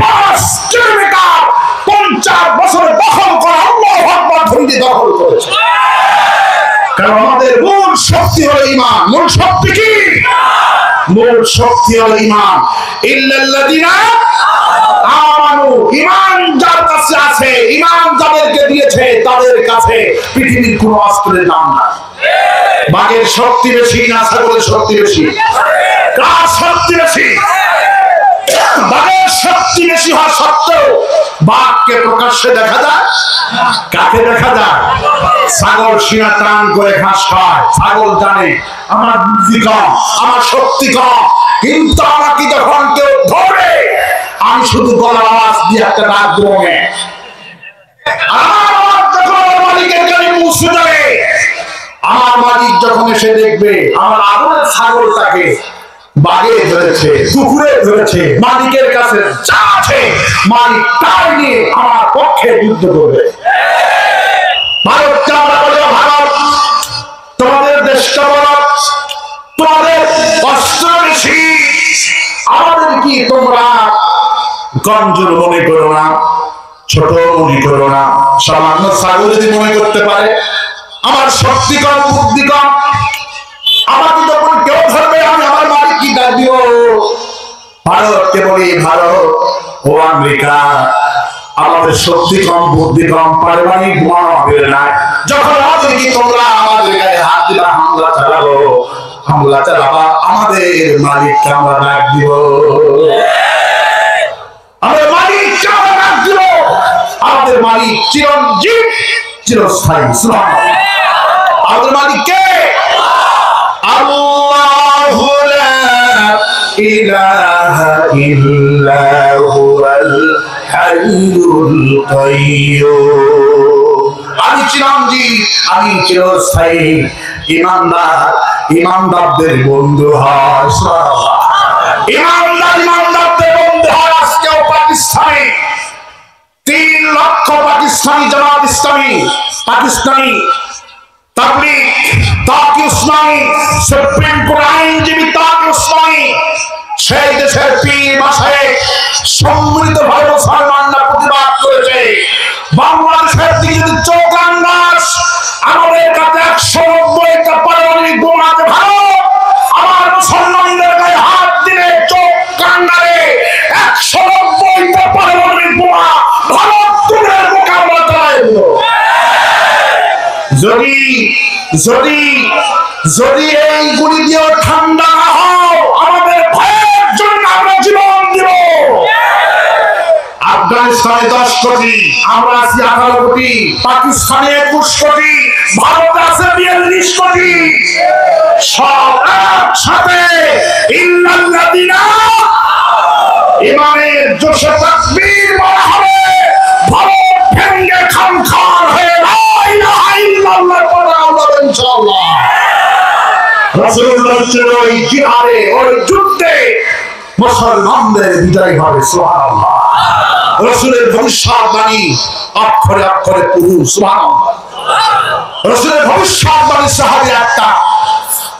5 কিলোমিটার 50 বছরে দখল করা আল্লাহু আকবার ধরিয়ে দখল করেছে। কারণ আমাদের মূল শক্তি হলো ঈমান। মূল শক্তি কি? মূল শক্তি হলো ঈমান। ইল্লাল্লাযিনা আমানু, ঈমান যার কাছে আছে, ঈমান যাদেরকে দিয়েছে তাদের কাছে পৃথিবীর কোন অস্ত্রের দাম নাই। বাঘের শক্তি বেশি না ছাগলের শক্তি বেশি? কার শক্তি বেশি? বাঘের শক্তি বেশি হওয়া সত্ত্বেও বাঘকে প্রকাশ্যে দেখা যায়, কাকে দেখা যায়? ছাগল সিনা টান করে ঘাস খায়। ছাগল জানে আমার বুদ্ধি কম, আমার শক্তি কম, কিন্তু আমাকে যখন কেউ ধরে আমি শুধু গলার আওয়াজ দিয়ে একটা ডাক দেবো, আমার যখন মালিকের কানে পৌঁছে যাবে, আমার মালিক যখন এসে দেখবে আমার আদরের ছাগলটাকে বাঘে ধরেছে, কুকুরে ধরেছে, মালিকের কাছে যা আছে মালিক তাই নিয়ে আমার পক্ষে যুদ্ধ করবে। ভারতকে আমরা বলি, ভারত তোমাদের দেশটা বড়, তোমাদের অস্ত্র বেশি, আমাদের কি তোমরা কমজোর মনে করো না, ছোট মনে করো না। সামান্য ছাগল যদি মনে করতে পারে আমার শক্তি কম, বুদ্ধি কম, আমাকে যখন কেউ ধরবে আমি আমার মালিক কি ডাক দিব? ভারতকে বলি, ভারত ও আমেরিকা, আমাদের শক্তি কম, বুদ্ধি কম, পারিবারিক বোমা আমাদের নাই। যখন আমাদের কি তোমরা আমাদের গায়ে হাত দিবা, হামলা চালাবো, হামলা চালাবা, আমাদের মালিককে আমরা ডাক দিব, আমাদের মালিককে আমরা ডাক দিব। আমাদের মালিক চিরঞ্জীব, চিরস্থায়ী। সুবহানাল্লাহ। আমাদের মালিক কে? আল্লাহু লা ইলাহা ইল্লা হুয়াল হাইয়ুল কাইয়্যুম। আমি চিরঞ্জীব, আমি চিরস্থায়ী। ঈমানদার ঈমানদারদের বন্ধু হয়। সুবহানাল্লাহ। ঈমানদার ঈমানদারদের বন্ধু হয়। আজকেও পাকিস্তানে 3 লক্ষ পাকিস্তানি জামাত ইসলামী, পাকিস্তানি তাবলীগ, তাকি উসমানী, সুপ্রিম কোর্ট আইনজীবী তাকি উসমানী, সেই দেশের পীর মাশায়েখ সম্মিলিতভাবে মুসলমানরা প্রতিবাদ করেছে। বাংলাদেশের দিকে যদি চোখ আন্দাজ, আমাদের কাছে 190টা পারমাণবিক বোমা আছে ভারত, আমার মুসলমানদের গায়ে হাত দিলে চোখ কান্দারে 190টা পারমাণবিক বোমা ভারত তুলে মোকাবিলা চালায় দিল। যদি যদি যদি এই গুলি দিয়ে ঠান্ডা না হও, আমাদের ভয়ের জন্য আমরা জীবন দিব। আফগানিস্তানে 10 কোটি, আমরা আছি 18 কোটি, পাকিস্তানে 21 কোটি, ভারতে আছে 42 কোটি। সব একসাথে ইল্লাল্লাযিনা ইমানের জোশে তাকবীর বলা হবে, ভারত ভেঙে খানখান হয়ে লা ইলাহা ইল্লাল্লাহ পড়া হবে ইনশাআল্লাহ। রাসূলুল্লাহর ওই জিহাদে, ওই যুদ্ধে মুসলমানদের বিজয় হবে। সুবহানাল্লাহ। রাসূলের ভবিষ্যৎবাণী অক্ষরে অক্ষরে পূরণ। সুবহানাল্লাহ। রাসূলের ভবিষ্যৎবাণী সাহাবী একটা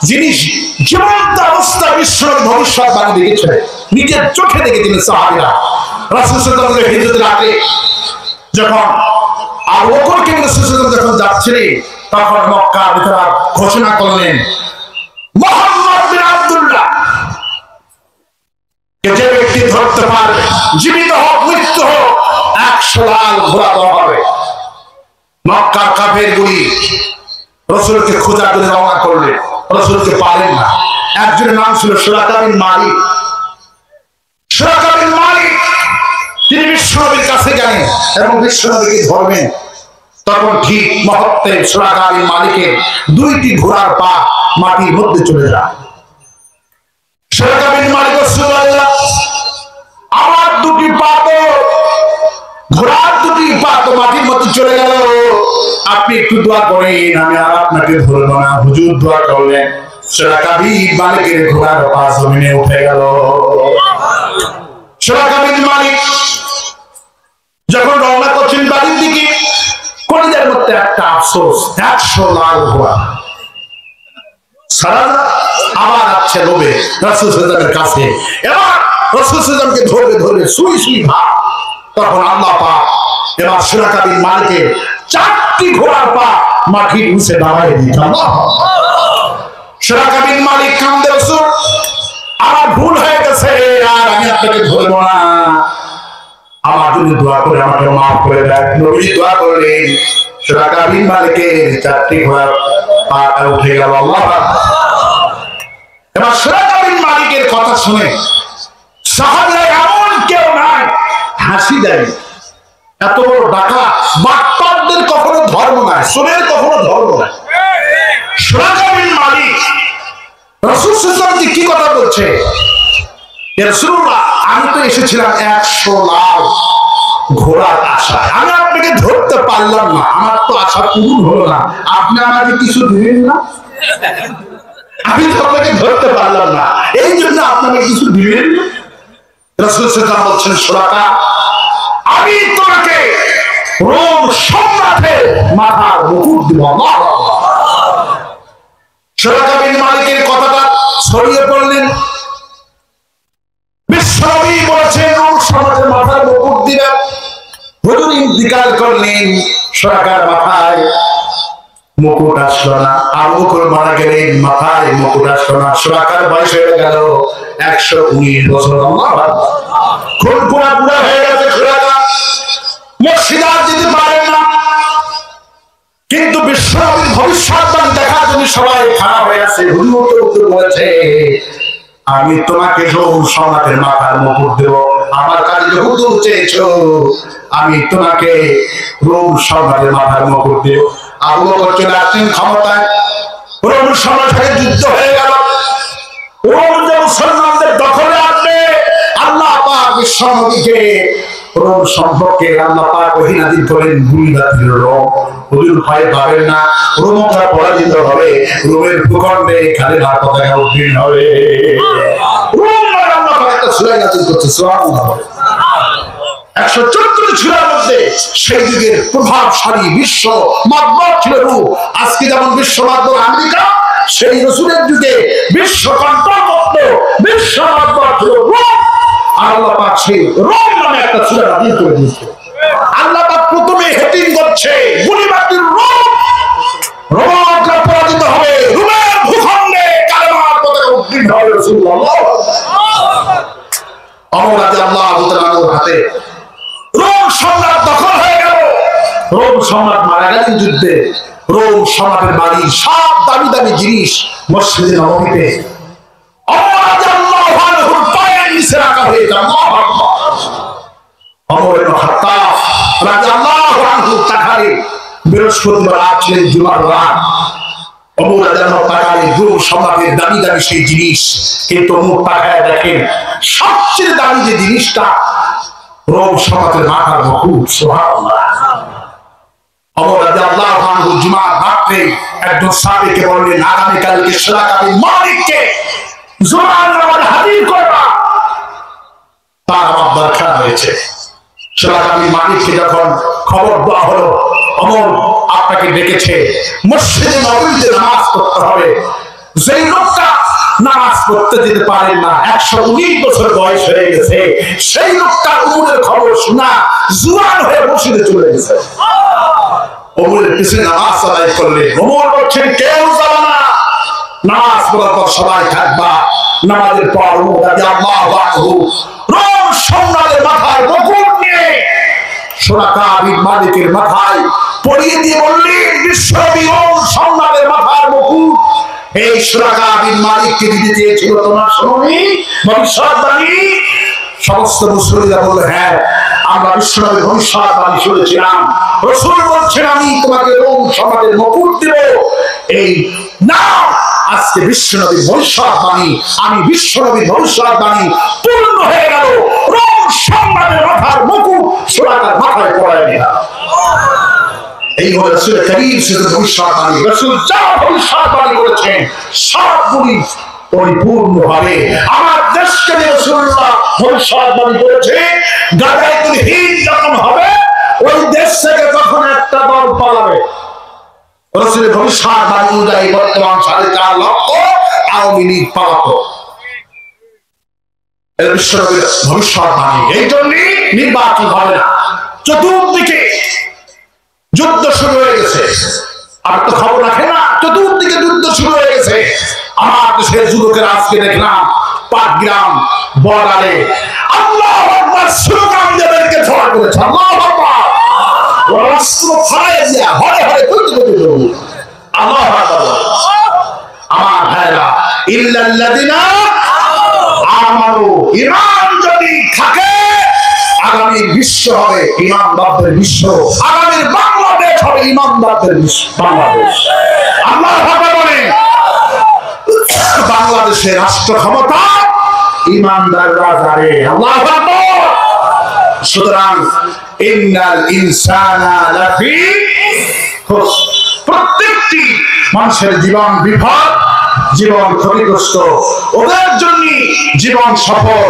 জিনিস জীবন্ত অবস্থায় বিশ্বের ভবিষ্যৎবাণী দেখেছে, নিজের চোখে দেখেছিলেন সাহাবীরা। রাসূল সাল্লাল্লাহু আলাইহি হিজরতের আগে যখন আবু বকরকে রাসূল সাল্লাল্লাহু যখন যাচ্ছিলেন, তখন মক্কার ভিতরে ঘোষণা করলেন, মুহাম্মদ বিন আব্দুল্লাহ কে যে ব্যক্তি ধরতে পারবে, জীবিত হোক মৃত্যু হোক, 100 লাল ঘোড়া দেওয়া হবে। মক্কার কাফেরগুলি রাসূলকে খোঁজার জন্য রওনা করলেন, রাসূলকে পালেন না। একজনের নাম ছিল সুরাকা বিন মালিক। সুরাকা বিন মালিক তিনি বিশ্বনবীর কাছে গেলেন এবং বিশ্বনবীকে ধরবেন। তখন ঠিক মুহূর্তে সুরাকা বিন মালিকের 2টি ঘোড়ার পা মাটির মধ্যে চলে যায়। সুরাকা বিন মালিক রাসূলুল্লাহ, আমার 2টি পা তো, ঘোড়ার 2টি পা তো মাটির মধ্যে চলে গেল, আপনি একটু দোয়া করেন, আমি আর আপনাকে ধরবো না। হুজুর দোয়া করলেন, সুরাকা বিন মালিকের ঘোড়ার পা জমিনে উঠে গেল। সুরাকা বিন মালিক যখন রওনা করছেন বাড়ির দিকে, আফসোস 100 লাখ ঘোড়া সারা আবার আছে লোভে রাসূল সাল্লাল্লাহু আলাইহি ওয়াসাল্লামের কাছে। এবার রাসূল সাল্লাল্লাহু আলাইহি ওয়াসাল্লামকে ধরে সুই সুই ভাব। তখন আল্লাহ পাক এবার সুরাকা বিন মালিকের 4টি ঘোড়ার পা মাটির নিচে দাঁড়ায় দিলেন। সুরাকা বিন মালিক কান্দে, রাসূল আমার ভুল হয়ে গেছে, আর আমি আপনাকে ধরবো না, আমার জন্য দোয়া করে আমাকে মাফ করে দেন। নবী দোয়া করলেন, সুরাকা বিন মালিকের 4টি ঘোড়ার পাটা উঠে গেল। আল্লাহ এবার সুরাকা বিন মালিকের কথা শুনে সাহাবীরা এমন কেউ নাই হাসি দেয়। এত বড় ডাকাত, বাটপারদের কখনো ধর্ম নাই, চোরের কখনো ধর্ম নাই। সুরাকা বিন মালিক রাসূল সাল্লাল্লাহু আলাইহি ওয়াসাল্লাম কি কথা বলছে, ইয়া রাসূলুল্লাহ আমি তো এসেছিলাম 100 লাখ ঘোড়ার আশায়, আমি আপনাকে ধরতে পারলাম না, আমার তো আশা পূরণ হলো না, আপনি আমাকে কিছু দিবেন না? আমি তো আপনাকে ধরতে পারলাম না, এই জন্য আপনাকে কিছু দিবেন না? রাসূল সাল্লাল্লাহু আলাইহি ওয়াসাল্লাম বলছেন, সুরাকা আমি তোমাকে রোম সম্রাটের মাথার মুকুট দিব। সুরাকা বিন মালিকের কথাটা ছড়িয়ে পড়লেন, বিশ্বনবী বলেছেন রোম সম্রাটের মাথার মুকুট দিবেন। হুজুর ইন্তিকাল করলেন, সুরাকার মাথায় মুকুট আসলো না। আবু বকর মারা গেলেন, মাথায় মুকুট আসলো না। সুরাকার বয়স হয়ে গেল 119 বছর। খুন পুরা পুরা হয়ে গেছে। সুরাকা মসজিদে আর যেতে পারেন না, কিন্তু বিশ্বনবীর ভবিষ্যৎবাণী দেখার জন্য সবাই খারাপ হয়ে আছে। হুজুর বলেছে আমি তোমাকে রোম সম্রাটের মাথার মুকুট দেব, আমার কাছে হুজুর চেয়েছো, আমি তোমাকে রোম সম্রাটের মাথার মুকুট দেব। আবু বকর চলে আসলেন ক্ষমতায়, রোম সম্রাটের যুদ্ধ হয়ে গেল, রোম যে মুসলমানদের দখলে আসবে। আল্লাহ পাক বিশ্বনবীকে রোম সম্পর্কে আল্লাহ পাক ওহী নাযিল করেন, গুলিবাতিল রোম, হুজুর ভয় পাবেন না, রোমরা পরাজিত হবে, রোমের ভূখণ্ডে কালেমার পতাকা উত্তীর্ণ হবে। রোম মানে আল্লাহ পাক একটা সূরা নাযিল করছে, সুবহানাল্লাহ। 114 সূরার মধ্যে সেই যুগের প্রভাবশালী বিশ্ব মাতবর ছিল রোম। আজকে যেমন বিশ্ব মাতবর আমেরিকা, সেই রাসূলের যুগে বিশ্ব কন্ট্রোল করত বিশ্ব মাতবর ছিল রোম। আল্লাহ পাক সেই রোম নামে একটা সূরা নাযিল করে দিয়েছে। আল্লাহ পাক প্রথমে হেডিং করছে গুলিবাতিল রোম, রোমরা পরাজিত হবে, রোমের ভূখণ্ডে কালেমার পতাকা উত্তীর্ণ হবে। রাসূলুল্লাহ ওমর রাদিয়াল্লাহু তাআলার হাতে রোম সম্রাট দখল হয়ে গেল। রোম সম্রাট মারা গেলেন যুদ্ধে। রোম সম্রাটের বাড়ি সব দামি দামি জিনিস মসজিদে নববীতে ওমর রাদিয়াল্লাহু আনহুর পায়ের নিচে রাখা হয়ে যায়। আল্লাহু আকবার। ওমর ইবনে খাত্তাব রাদিয়াল্লাহু আনহু তাকারে বৃহস্পতিবার রাত ছিলেন, জুমার রাত। ওমর রাদিয়াল্লাহু তাকারে রোম সম্রাটের দামি দামি সেই জিনিস, কিন্তু ওমর তাকায় দেখেন সবচেয়ে দামি যে জিনিসটা রোম সম্রাটের মাথার মুকুট। সুবহানাল্লাহ। ওমর রাদিয়াল্লাহু আনহু জুমার রাতে একজন সাহাবীকে বললেন, আগামী কালকে সুরাকা বিন মালিককে জুমার নামাজে হাজির করবা। তার আমার দরকার হয়েছে। সুরাকা বিন মালিককে যখন খবর দেওয়া হলো, ওমর আপনাকে ডেকেছে, মসজিদে নববীতে নামাজ পড়তে হবে। যেই লোকটা নামাজ পড়তে যেতে পারেন না, 119 বছর বয়স হয়ে গেছে, সেই লোকটা ওমরের খবর শোনা জুয়ান হয়ে মসজিদে চলে গেছে। ওমরের পিছনে নামাজ আদায় করলে ওমর বলছেন কেউ যাবে না, নামাজ পড়ার পর সবাই থাকবা। নামাজের পর ওমর রাদিয়াল্লাহু আনহু রোম সম্রাটের মাথায় মুকুট নিয়ে সুরাকা বিন মালিকের মাথায় পরিয়ে দিয়ে বললেন, বিশ্বনবী রোম সম্রাটের মাথার মুকুট এই সুরাকা বিন মালিককে দিতে চেয়েছিল, তোমার শুনুনি ভবিষ্যৎবাণী। সমস্ত মুসলিমরা বলল, হ্যাঁ আমরা বিশ্বনবীর ভবিষ্যৎবাণী শুনেছিলাম। রাসূল বলছেন আমি তোমাকে রোম সম্রাটের মুকুট দেব। এই নাও আজকে বিশ্বনবীর ভবিষ্যৎবাণী, আমি বিশ্বনবীর ভবিষ্যৎবাণী পূর্ণ হয়ে গেল। রোম সম্রাটের মাথার মুকুট সুরাকার মাথায় পড়ায় দিলাম। এই হলো রাসূল করিম সাল্লাল্লাহু আলাইহি ওয়াসাল্লাম। রাসূল যা ভবিষ্যৎবাণী করেছেন সবগুলি পরিপূর্ণভাবে আমার দেশকে রাসূলুল্লাহ ভবিষ্যৎবাণী করেছে। গাদায়তুল হিন্দ যখন হবে, ওই দেশ থেকে তখন একটা দল পালাবে। রাসূলের ভবিষ্যৎবাণী অনুযায়ী বর্তমান 4.5 লক্ষ আওয়ামী লীগ পলাতক। এর ভবিষ্যৎবাণী এই জন্যই নির্বাচন হবে না। চতুর্দিকে যুদ্ধ শুরু হয়ে গেছে। আর তো খবর রাখে না, চতুর্দিকে যুদ্ধ শুরু হয়ে গেছে। আমার দেশের যুবকেরা আজকে দেখলাম পাটগ্রাম বর্ডারে আল্লাহু আকবার স্লোগান দেবেনকে ঝড় করেছে। আল্লাহু আকবার, রাষ্ট্র ফাড়ায় দিয়া হরে হরে করতে করতে আল্লাহু আকবার। আমার ভাইরা, ইল্লাল্লাযিনা আমানু, ঈমান যদি থাকে আগামী বিশ্ব হবে ঈমানদারদের বিশ্ব, আগামী বাংলাদেশ হবে ঈমানদারদের বাংলাদেশ। আল্লাহু আকবার বলেন। বাংলাদেশের রাষ্ট্র ক্ষমতা ঈমানদাররা যাবে। আল্লাহু আকবার। সুতরাং ইন্নাল ইনসানা লাফি খুসর, প্রত্যেকটি মানুষের জীবন বিপদ, জীবন ক্ষতিগ্রস্ত। ওদের জন্য জীবন সফল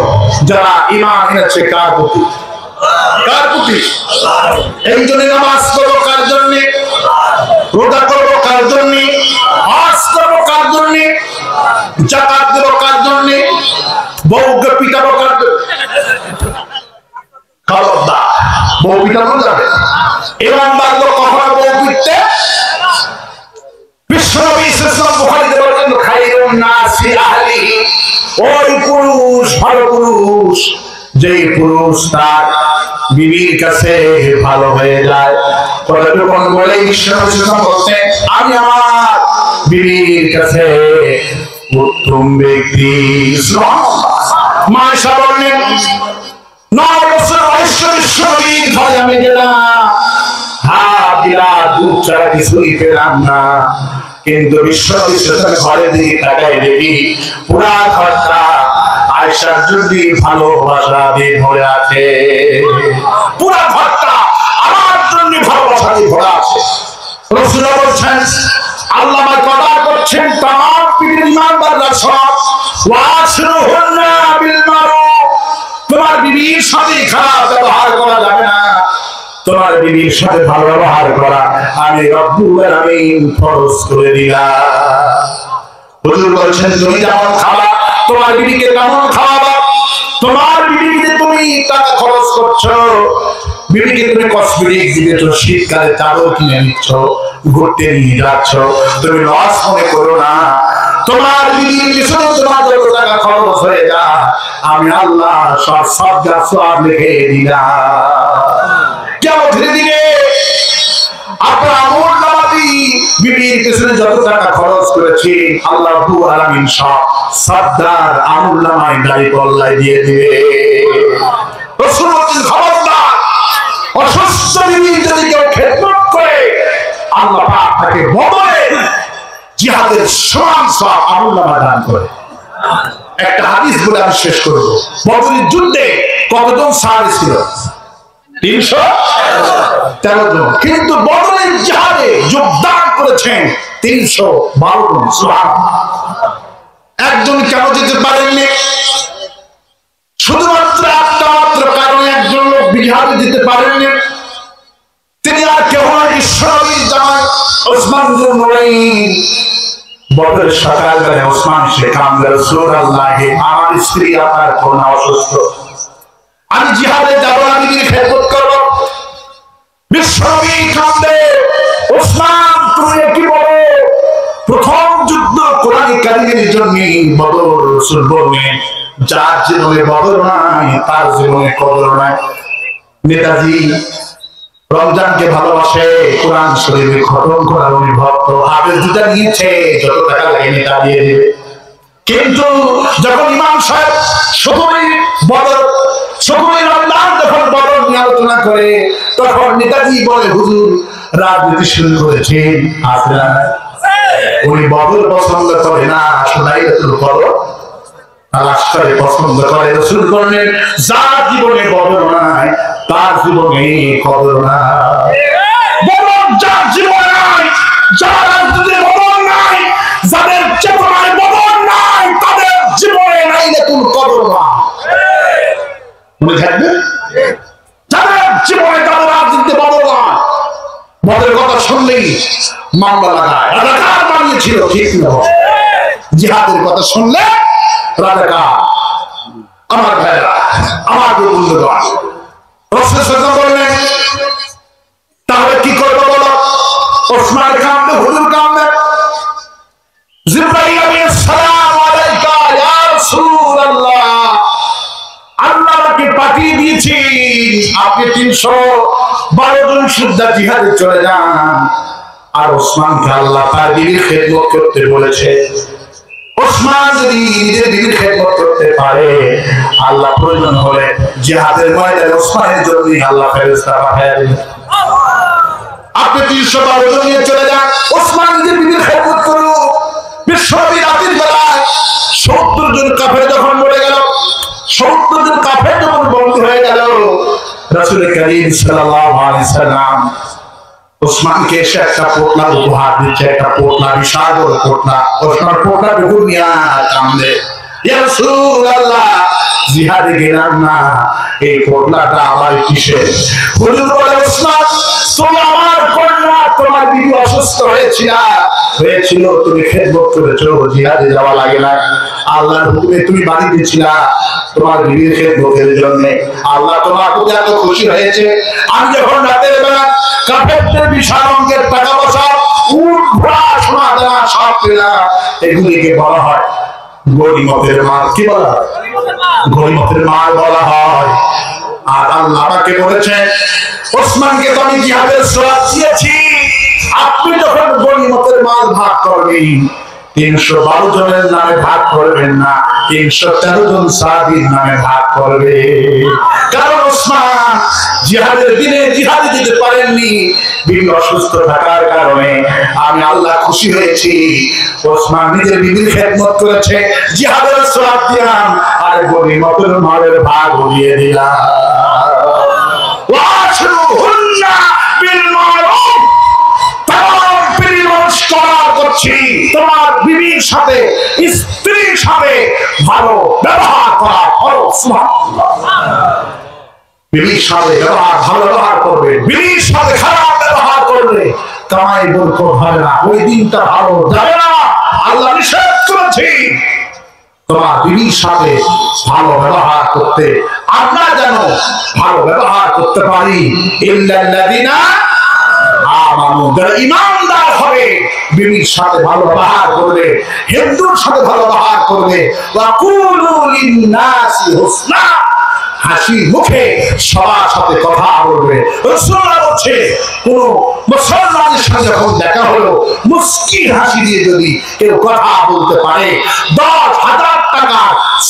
যারা ঈমান এনেছে কার প্রতি? কার প্রতি? এই জন্য নামাজ পড়ো কার জন্য? রোজা করবো কার জন্য? হজ করবো কার জন্য? যাকাত দেবো কার জন্য? বউকে পিটাবো কার জন্য? খবরদার, বউ পিটানো যাবে। ইমানদার লোক কখনো বউ পিটতে বিশ্বনবী সাল্লাল্লাহু আলাইহি ওয়াসাল্লাম বলেন খায়রুন নাসি আহলিহি, ওই পুরুষ ভালো পুরুষ যেই পুরুষ তার বিবির কাছে ভালো হয়ে যায়। কতক্ষণ বলে বিশ্বনবী সাল্লাল্লাহু বলতেন আমি আমার বিবির কাছে উত্তম ব্যক্তি। মায়েশা বলেন 9 বছর বয়সে বিশ্বনবীর ঘরে আমি গেলাম, দুধ ছাড়া কিছুই পেলাম না, কিন্তু বিশ্বনবী ঘরের দিকে তাকাই দেখি পুরা ঘরটা আয়েশার যদি ভালোবাসা দিয়ে ভরে আছে। পুরা ঘরটা আমার জন্য ভালোবাসা দিয়ে ভরা আছে। রাসূলুল্লাহ বলছেন, আল্লাহ আমায় কথা করছেন তামাম পৃথিবীর ঈমানদাররা সব ওয়াশরুহুন্না বিল মারুফ, তোমার বিবির সাথে খারাপ ব্যবহার করা যাবে না, তোমার বিবির সাথে ভালো ব্যবহার করা আমি রব্বুল আলামিন ফরজ করে দিলাম। হুজুর বলেছেন তুমি যেমন খাবা তোমার বিবিকে তেমন খাওয়াবা। তোমার বিবিকে তুমি টাকা খরচ করছো, বিবিকে তুমি কসমেটিক দিয়েছো, শীতকালে চাদর কিনে নিচ্ছ, ঘুরতে নিয়ে যাচ্ছ, তুমি লস মনে করো না। তোমার বিবির পিছনে তোমার যত টাকা খরচ হয়ে যায় আমি আল্লাহ সব সব লিখে দিলাম। কেমন ধীরে ধীরে আপনার আমল নামাবি বিবির পিছনে যত টাকা খরচ করেছি আল্লাহ রাব্বুল আলামিন সব সরদার আমল নামায় দাঁড়ি পাল্লায় দিয়ে দিবে। রাসূল বলেন খবরদার, অসুস্থ বিবি যদি কেউ খেদমত করে আল্লাহ পাক তাকে বদলে জিহাদের সমান সওয়াব আমল নামায় দান করে। একটা হাদিস বলে আমি শেষ করব। বদরের যুদ্ধে কতজন সাহাবী ছিল? 313 জন, কিন্তু বদরের জিহাদে যোগদান করেছেন 312 জন। সুবহানাল্লাহ। একজন কেন যেতে পারেননি? শুধুমাত্র একটা মাত্র কারণে একজন লোক জিহাদে যেতে পারেননি। তিনি আর কেউ নয়, বিশ্বনবীর জামাই ওসমান বিন নুরাইন। বদরের সকালবেলা ওসমান সে কামলে রাসূলুল্লাহ, আমার স্ত্রী আপনার কন্যা অসুস্থ, আমি জিহাদে যাব, আমি খেদমত করব। বিশ্বনবী কান্দে, ওসমান তুমি কি বলো? প্রথম যুদ্ধ কোরআন কারীমের জন্য বদর। রাসূল বলেন যার জীবনে বদর নাই তার জীবনে কদর নাই। নেতাজি রমজানকে ভালোবাসে, কোরআন শরীফে খতম করার উনি ভক্ত, হাফেজ দুটা নিয়েছে, যত টাকা লাগে নেতা দিয়ে দেবে। কিন্তু যখন ইমাম সাহেব সকলেই রমজান যখন বদর নিয়ে আলোচনা করে তখন নেতাজি বলে হুজুর রাজনীতি শুরু করেছেন আপনারা। উনি বদর পছন্দ করে না, শোনাই রাসূল করো রাষ্ট্রে পছন্দ করে। রাসূল বলেন যার জীবনে বদর নাই তার জীবনে কদর নাই। বদর যার জীবনে নাই, যার রাজনীতিতে বদর নাই, যাদের চেতনায় বদর নাই তাদের জীবনে নাই নতুন কদর নাই। মনে থাকবে যাদের জীবনে তাদের রাজনীতিতে বদর নাই, বদরের কথা শুনলেই মামলা লাগায়, রাজাকার বানিয়েছিল, ঠিক না? জিহাদের কথা শুনলে রাজাকার। আমার ভাইরা, আমার বন্ধুগণ, রাসূল সাল্লাল্লাহু আলাইহি ওয়াসাল্লাম বললেন তাহলে কি করবে বলো? ওসমান কাঁদবে, হুজুর কাঁদবে। জিবরাইল আলাইহিস সালাম আলাইকা ইয়া রাসূলুল্লাহ, আল্লাহ আমাকে পাঠিয়ে দিয়েছি, আপনি 312 জন যোদ্ধা জিহাদে চলে যান। আর ওসমানকে আল্লাহ তার বিবির খেদমত করতে বলেছে। ওসমান যদি নিজের বিবির খেদমত করতে পারে, আল্লাহ প্রয়োজন হলে জিহাদের ময়দানে ওসমানের জন্য আল্লাহ ফেরেশতা পাঠায় দেন। আপনি 312 জন নিয়ে চলে যান, ওসমান নিজের বিবির খেদমত করুন। বিশ্বনবী রাতের বেলায় 70 জন কাফের যখন মরে গেল, 70 জন কাফের যখন বন্দী হয়ে গেল, রাসূল করিম সাল্লাল্লাহু আলাইহি সাল্লাম ওসমানকে এসে একটা পোটলা উপহার দিচ্ছে, একটা পোটলা, বিশাল বড় পোটলা। ওসমান পোটলা ঢুকুন নিয়ে কান্দে, ইয়া রাসূলুল্লাহ জিহাদে গেলাম না, এই পোটলাটা আমার কিসের? হুজুর বলে, ওসমান তুমি আমার কন্যা, তোমার বিবি অসুস্থ হয়েছিল, তুমি খেদমত করেছো, জিহাদে যাওয়া লাগে না। আল্লাহর হুকুমে তুমি বাড়ি দিয়েছিলা তোমার বিবির খেদমতের জন্য। আল্লাহ তোমার প্রতি এত খুশি হয়েছে, আমি যখন রাতের বেলা কাফেরদের বিশাল অঙ্কের টাকা পয়সা, উট ঘোড়া, সোনা দানা সব পেলাম, এগুলিকে বলা হয় গনিমতের মাল। কি বলা হয়? গনিমতের মাল বলা হয়। আর আল্লাহ আমাকে বলেছেন, ওসমানকে তো আমি জিহাদের সওয়াব দিয়েছি, আপনি যখন গনিমতের মাল ভাগ করবেন, 312 জনের নামে ভাগ করবেন না, 313 জন সাহাবীর নামে ভাগ করবে। কারণ ওসমান জিহাদের দিনে জিহাদে যেতে পারেননি, বিবি অসুস্থ থাকার কারণে। আমি আল্লাহ খুশি হয়েছি, ওসমান নিজের বিবির খেদমত করেছে, জিহাদের সওয়াব দিলাম, আর গনিমতের মালের ভাগ দিয়ে দিলাম। ওয়াশরুহুন্না বিল মারুফ, তোমার বিবির সাথে, স্ত্রীর সাথে ভালো ব্যবহার করা ফরজ। সুবহানাল্লাহ। বিবির সাথে ভালো ব্যবহার করবে, বিবির সাথে খারাপ ব্যবহার করবে, কামাই বরকত হবে না, ওই দিনটা ভালো যাবে না। আল্লাহ নিষেধ করেছে তোমার বিবির সাথে ভালো ব্যবহার করতে। আমরা যেন ভালো ব্যবহার করতে পারি। ইল্লাল্লাযিনা আমানু, যারা ঈমানদার হবে, বিবির সাথে ভালো ব্যবহার করবে, হিন্দুর সাথে ভালো ব্যবহার করবে। ওয়াকুলু লিন-নাসি হুসনা, হাসি মুখে সবার সাথে কথা বলবে। রাসূলুল্লাহ বলছে, কোন মুসলমানের সাথে যখন দেখা হলো, মুস্কি হাসি দিয়ে যদি কেউ কথা বলতে পারে, 10,000 টাকা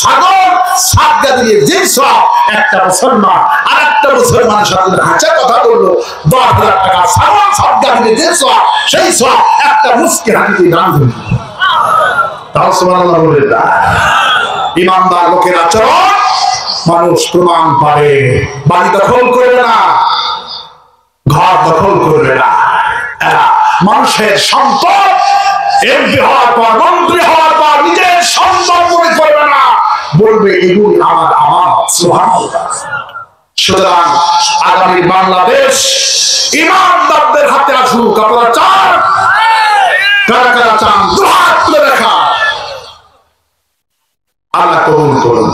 ছাগল সাদগা দিয়ে যে সব একটা মুসলমান আরেকটা মুসলমানের সাথে হাসা কথা বললো, 10,000 টাকা ছাগল সাদগা দিয়ে যে সব, সেই সব একটা মুস্কি হাসি দিয়ে দান করবে। তাও সুবহানাল্লাহ বলে না। ঈমানদার লোকের আচরণ মানুষ প্রমাণ পারে। বাড়ি দখল করবে না, ঘর দখল করবে না, মানুষের সম্পদ এমপি হওয়ার পর, মন্ত্রী হওয়ার পর নিজের সম্পদ মনে করবে না, বলবে এগুলি আমার আমানত। সুবহানাল্লাহ। সুতরাং আগামী বাংলাদেশ ঈমানদারদের হাতে আসুক। আপনারা চান? কারা কারা চান? দুহাত তুলে দেখা। আল্লাহ কবুল করুন।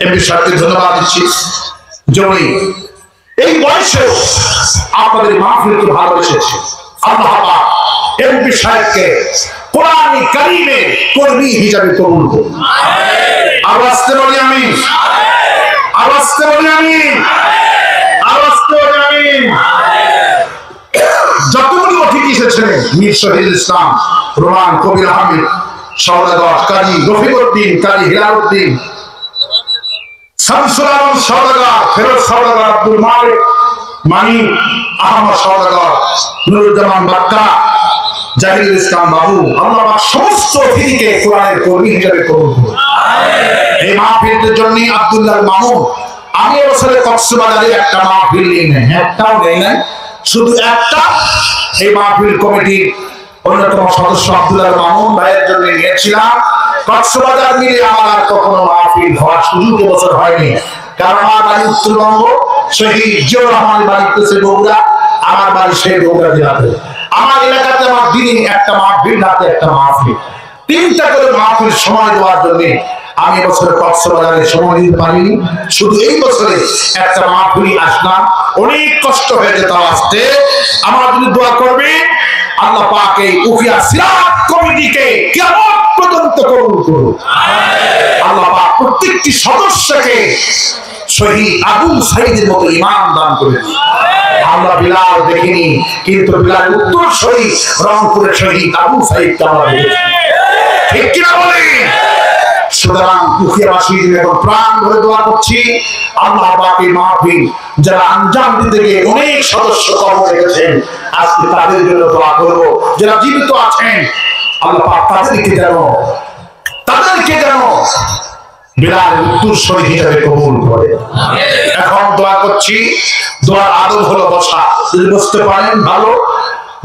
এমপি সাহেবকে ধন্যবাদ দিচ্ছি। জমি এই বয়সে আপনাদের মাহফিলকে ভালোবেসেছে। আল্লাহ পাক এমপি সাহেবকে কোরআন কারীমের কর্মী হিসাবে কবুল করুন। আওয়াজে বলি আমিন। আওয়াজে বলি আমিন। আওয়াজে বলি আমিন। যতগুলো অতিথি এসেছেন, মীর শহীদুল ইসলাম, রোমান কবির আহমেদ, সওদাগর কাজী রফিকুদ্দিন, কাজী হিলালউদ্দিন, শামসুল আলম সওদাগর, ফেরোজ সওদাগর, আব্দুল মালিক মানি, আহমদ সওদাগর, নুরুজ্জামান বাক্কা, জাহিদুল ইসলাম বাবু, আল্লাহ সমস্ত অতিথিকে কোরআনের কর্মী হিসেবে কবুল করুন। এই মাহফিলের জন্য আব্দুল্লাহ মামুন, আমি এবছরে কক্সবাজারে একটা মাহফিল নেই, একটাও নেই নাই, শুধু একটা এই মাহফিল কমিটির অন্যতম সদস্য আব্দুল্লাহ মামুন ভাইয়ের জন্য নিয়েছিলাম। কক্সবাজার মিলে আমার আর কখনো মাহফিল হওয়ার সুযোগ এবছর হয়নি, কারণ আমার বাড়ি উত্তরবঙ্গ, শহীদ জিয়াউর রহমান বাড়ি বগুড়া, আমার বাড়ি সেই বগুড়া জেলাতে। আমার এলাকাতে আমার দিনে একটা মাহফিল, রাতে একটা মাহফিল, 3টা করে মাহফিল সময় দেওয়ার জন্য আমি এবছরে কক্সবাজারে সময় দিতে পারিনি। শুধু এই বছরে একটা মাহফিল আসলাম, অনেক কষ্ট হয়ে যেত আসতে। আমার জন্য দোয়া করবে, আল্লাহ পাক এই উখিয়া সিরাত কমিটিকে কিয়ামত পর্যন্ত কবুল করুন। আল্লাহ পাক প্রত্যেকটি সদস্যকে শহীদ আবু সাঈদের মতো ঈমান দান করে দিন। আমরা বিলাল দেখিনি, কিন্তু বিলাল উত্তর শহীদ, রংপুরের শহীদ আবু সাঈদকে আমরা দেখেছি। ঠিক কিনা বলেন? সুতরাং উখিয়াবাসীর এখন প্রাণ ভরে দোয়া করছি, আল্লাহ পাকের মাহফিল যারা আঞ্জাম দিতে গিয়ে অনেক সদস্য কর্ম রেখেছেন, আজকে তাদের জন্য দোয়া করবো। যারা জীবিত আছেন, আল্লাহ পাক তাদেরকে যেন বিলাল উত্তরসূরি হিসেবে কবুল করে। এখন দোয়া করছি, দোয়ার আদব হলো বসা। যদি বসতে পারেন ভালো।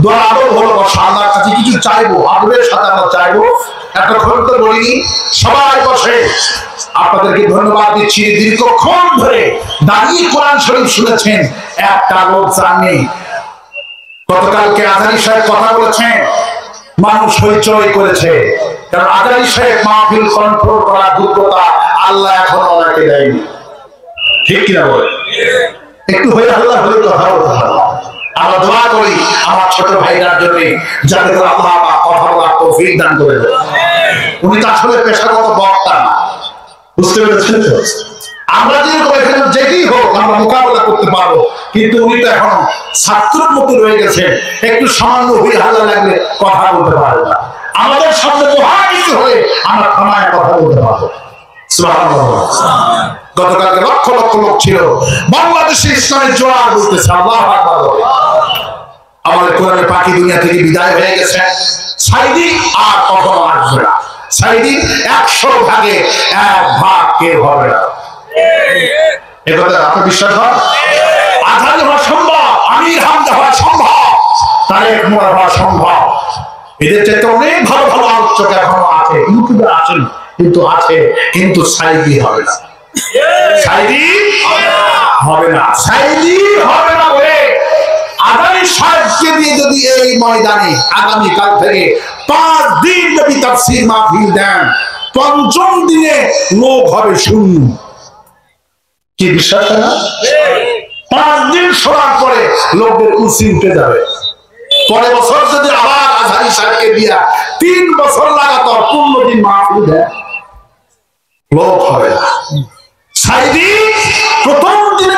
দোয়ার আদব হলো বসা। আল্লাহর কাছে কিছু চাইবো, আদবের সাথে আমরা চাইবো। এতক্ষণ তো বলিনি, সবাই বসে। আপনাদেরকে ধন্যবাদ দিচ্ছি, দীর্ঘক্ষণ ধরে দাঁড়িয়ে কোরআন শরীফ শুনেছেন, একটা লোক জাননি। গতকালকে আজারি সাহেব কথা বলেছেন, মানুষ হইচই করেছে, কারণ আজারি সাহেব মাহফিল কন্ট্রোল করার যোগ্যতা আল্লাহ এখনো ওনাকে দেয়নি। ঠিক কিনা বলে? একটু হয়ে আল্লাহ হলে কথা বলতে হবে। আমরা দোয়া করি আমার ছোট ভাইটার জন্য, যাতে করে আল্লাহ কথা বলার তৌফিক দান করে দেয়। উনি তো আসলে পেশাগত বক্তা না, বুঝতে পেরেছেন তো? আমরা যেরকম এখানে যেতেই হোক আমরা মোকাবেলা করতে পারবো, কিন্তু উনি তো এখন ছাত্রের মতো রয়ে গেছে, একটু সামান্য হই হাল্লা লাগলে কথা বলতে পারবে না। আমাদের সামনে মহা কিছু হয়ে আমরা থামায় কথা বলতে পারবো। গতকালকে লক্ষ লক্ষ লোক ছিল, বাংলাদেশে ইসলামের জোয়ার বলতেছে। আল্লাহু আকবার। আমাদের কোরআনের পাখি দুনিয়া থেকে বিদায় হয়ে গেছে। সাইদি আর কখনো আসবে না। সাইদি 100 ভাগে 1 ভাগ কেউ হবে না। এবারে আপনার বিশ্বাস হয়? আজাদ হওয়া সম্ভব, আমির হামজা হওয়া সম্ভব, তারেক মোড়া হওয়া সম্ভব। এদের চাইতে অনেক ভালো ভালো আলোচক এখনো আছে, ইউটিউবে আছেন, কিন্তু আছে, কিন্তু সাইদি হবে না। সাইদি হবে না, সাইদি হবে না বলে আগামী সাহেবকে দিয়ে যদি এই ময়দানে আগামীকাল থেকে 5 দিন যদি তাফসীর মাহফিল দেন, 5ম দিনে লোক হবে শূন্য। কি বিশ্বাস না? 5 দিন শোনার পরে লোকদের উচি উঠে যাবে। পরের বছর যদি আবার আজহারি সাহেবকে দিয়া 3 বছর লাগাতার 15 দিন মাহফিল দেয়, লোক হবে না। সাইদি প্রথম দিনে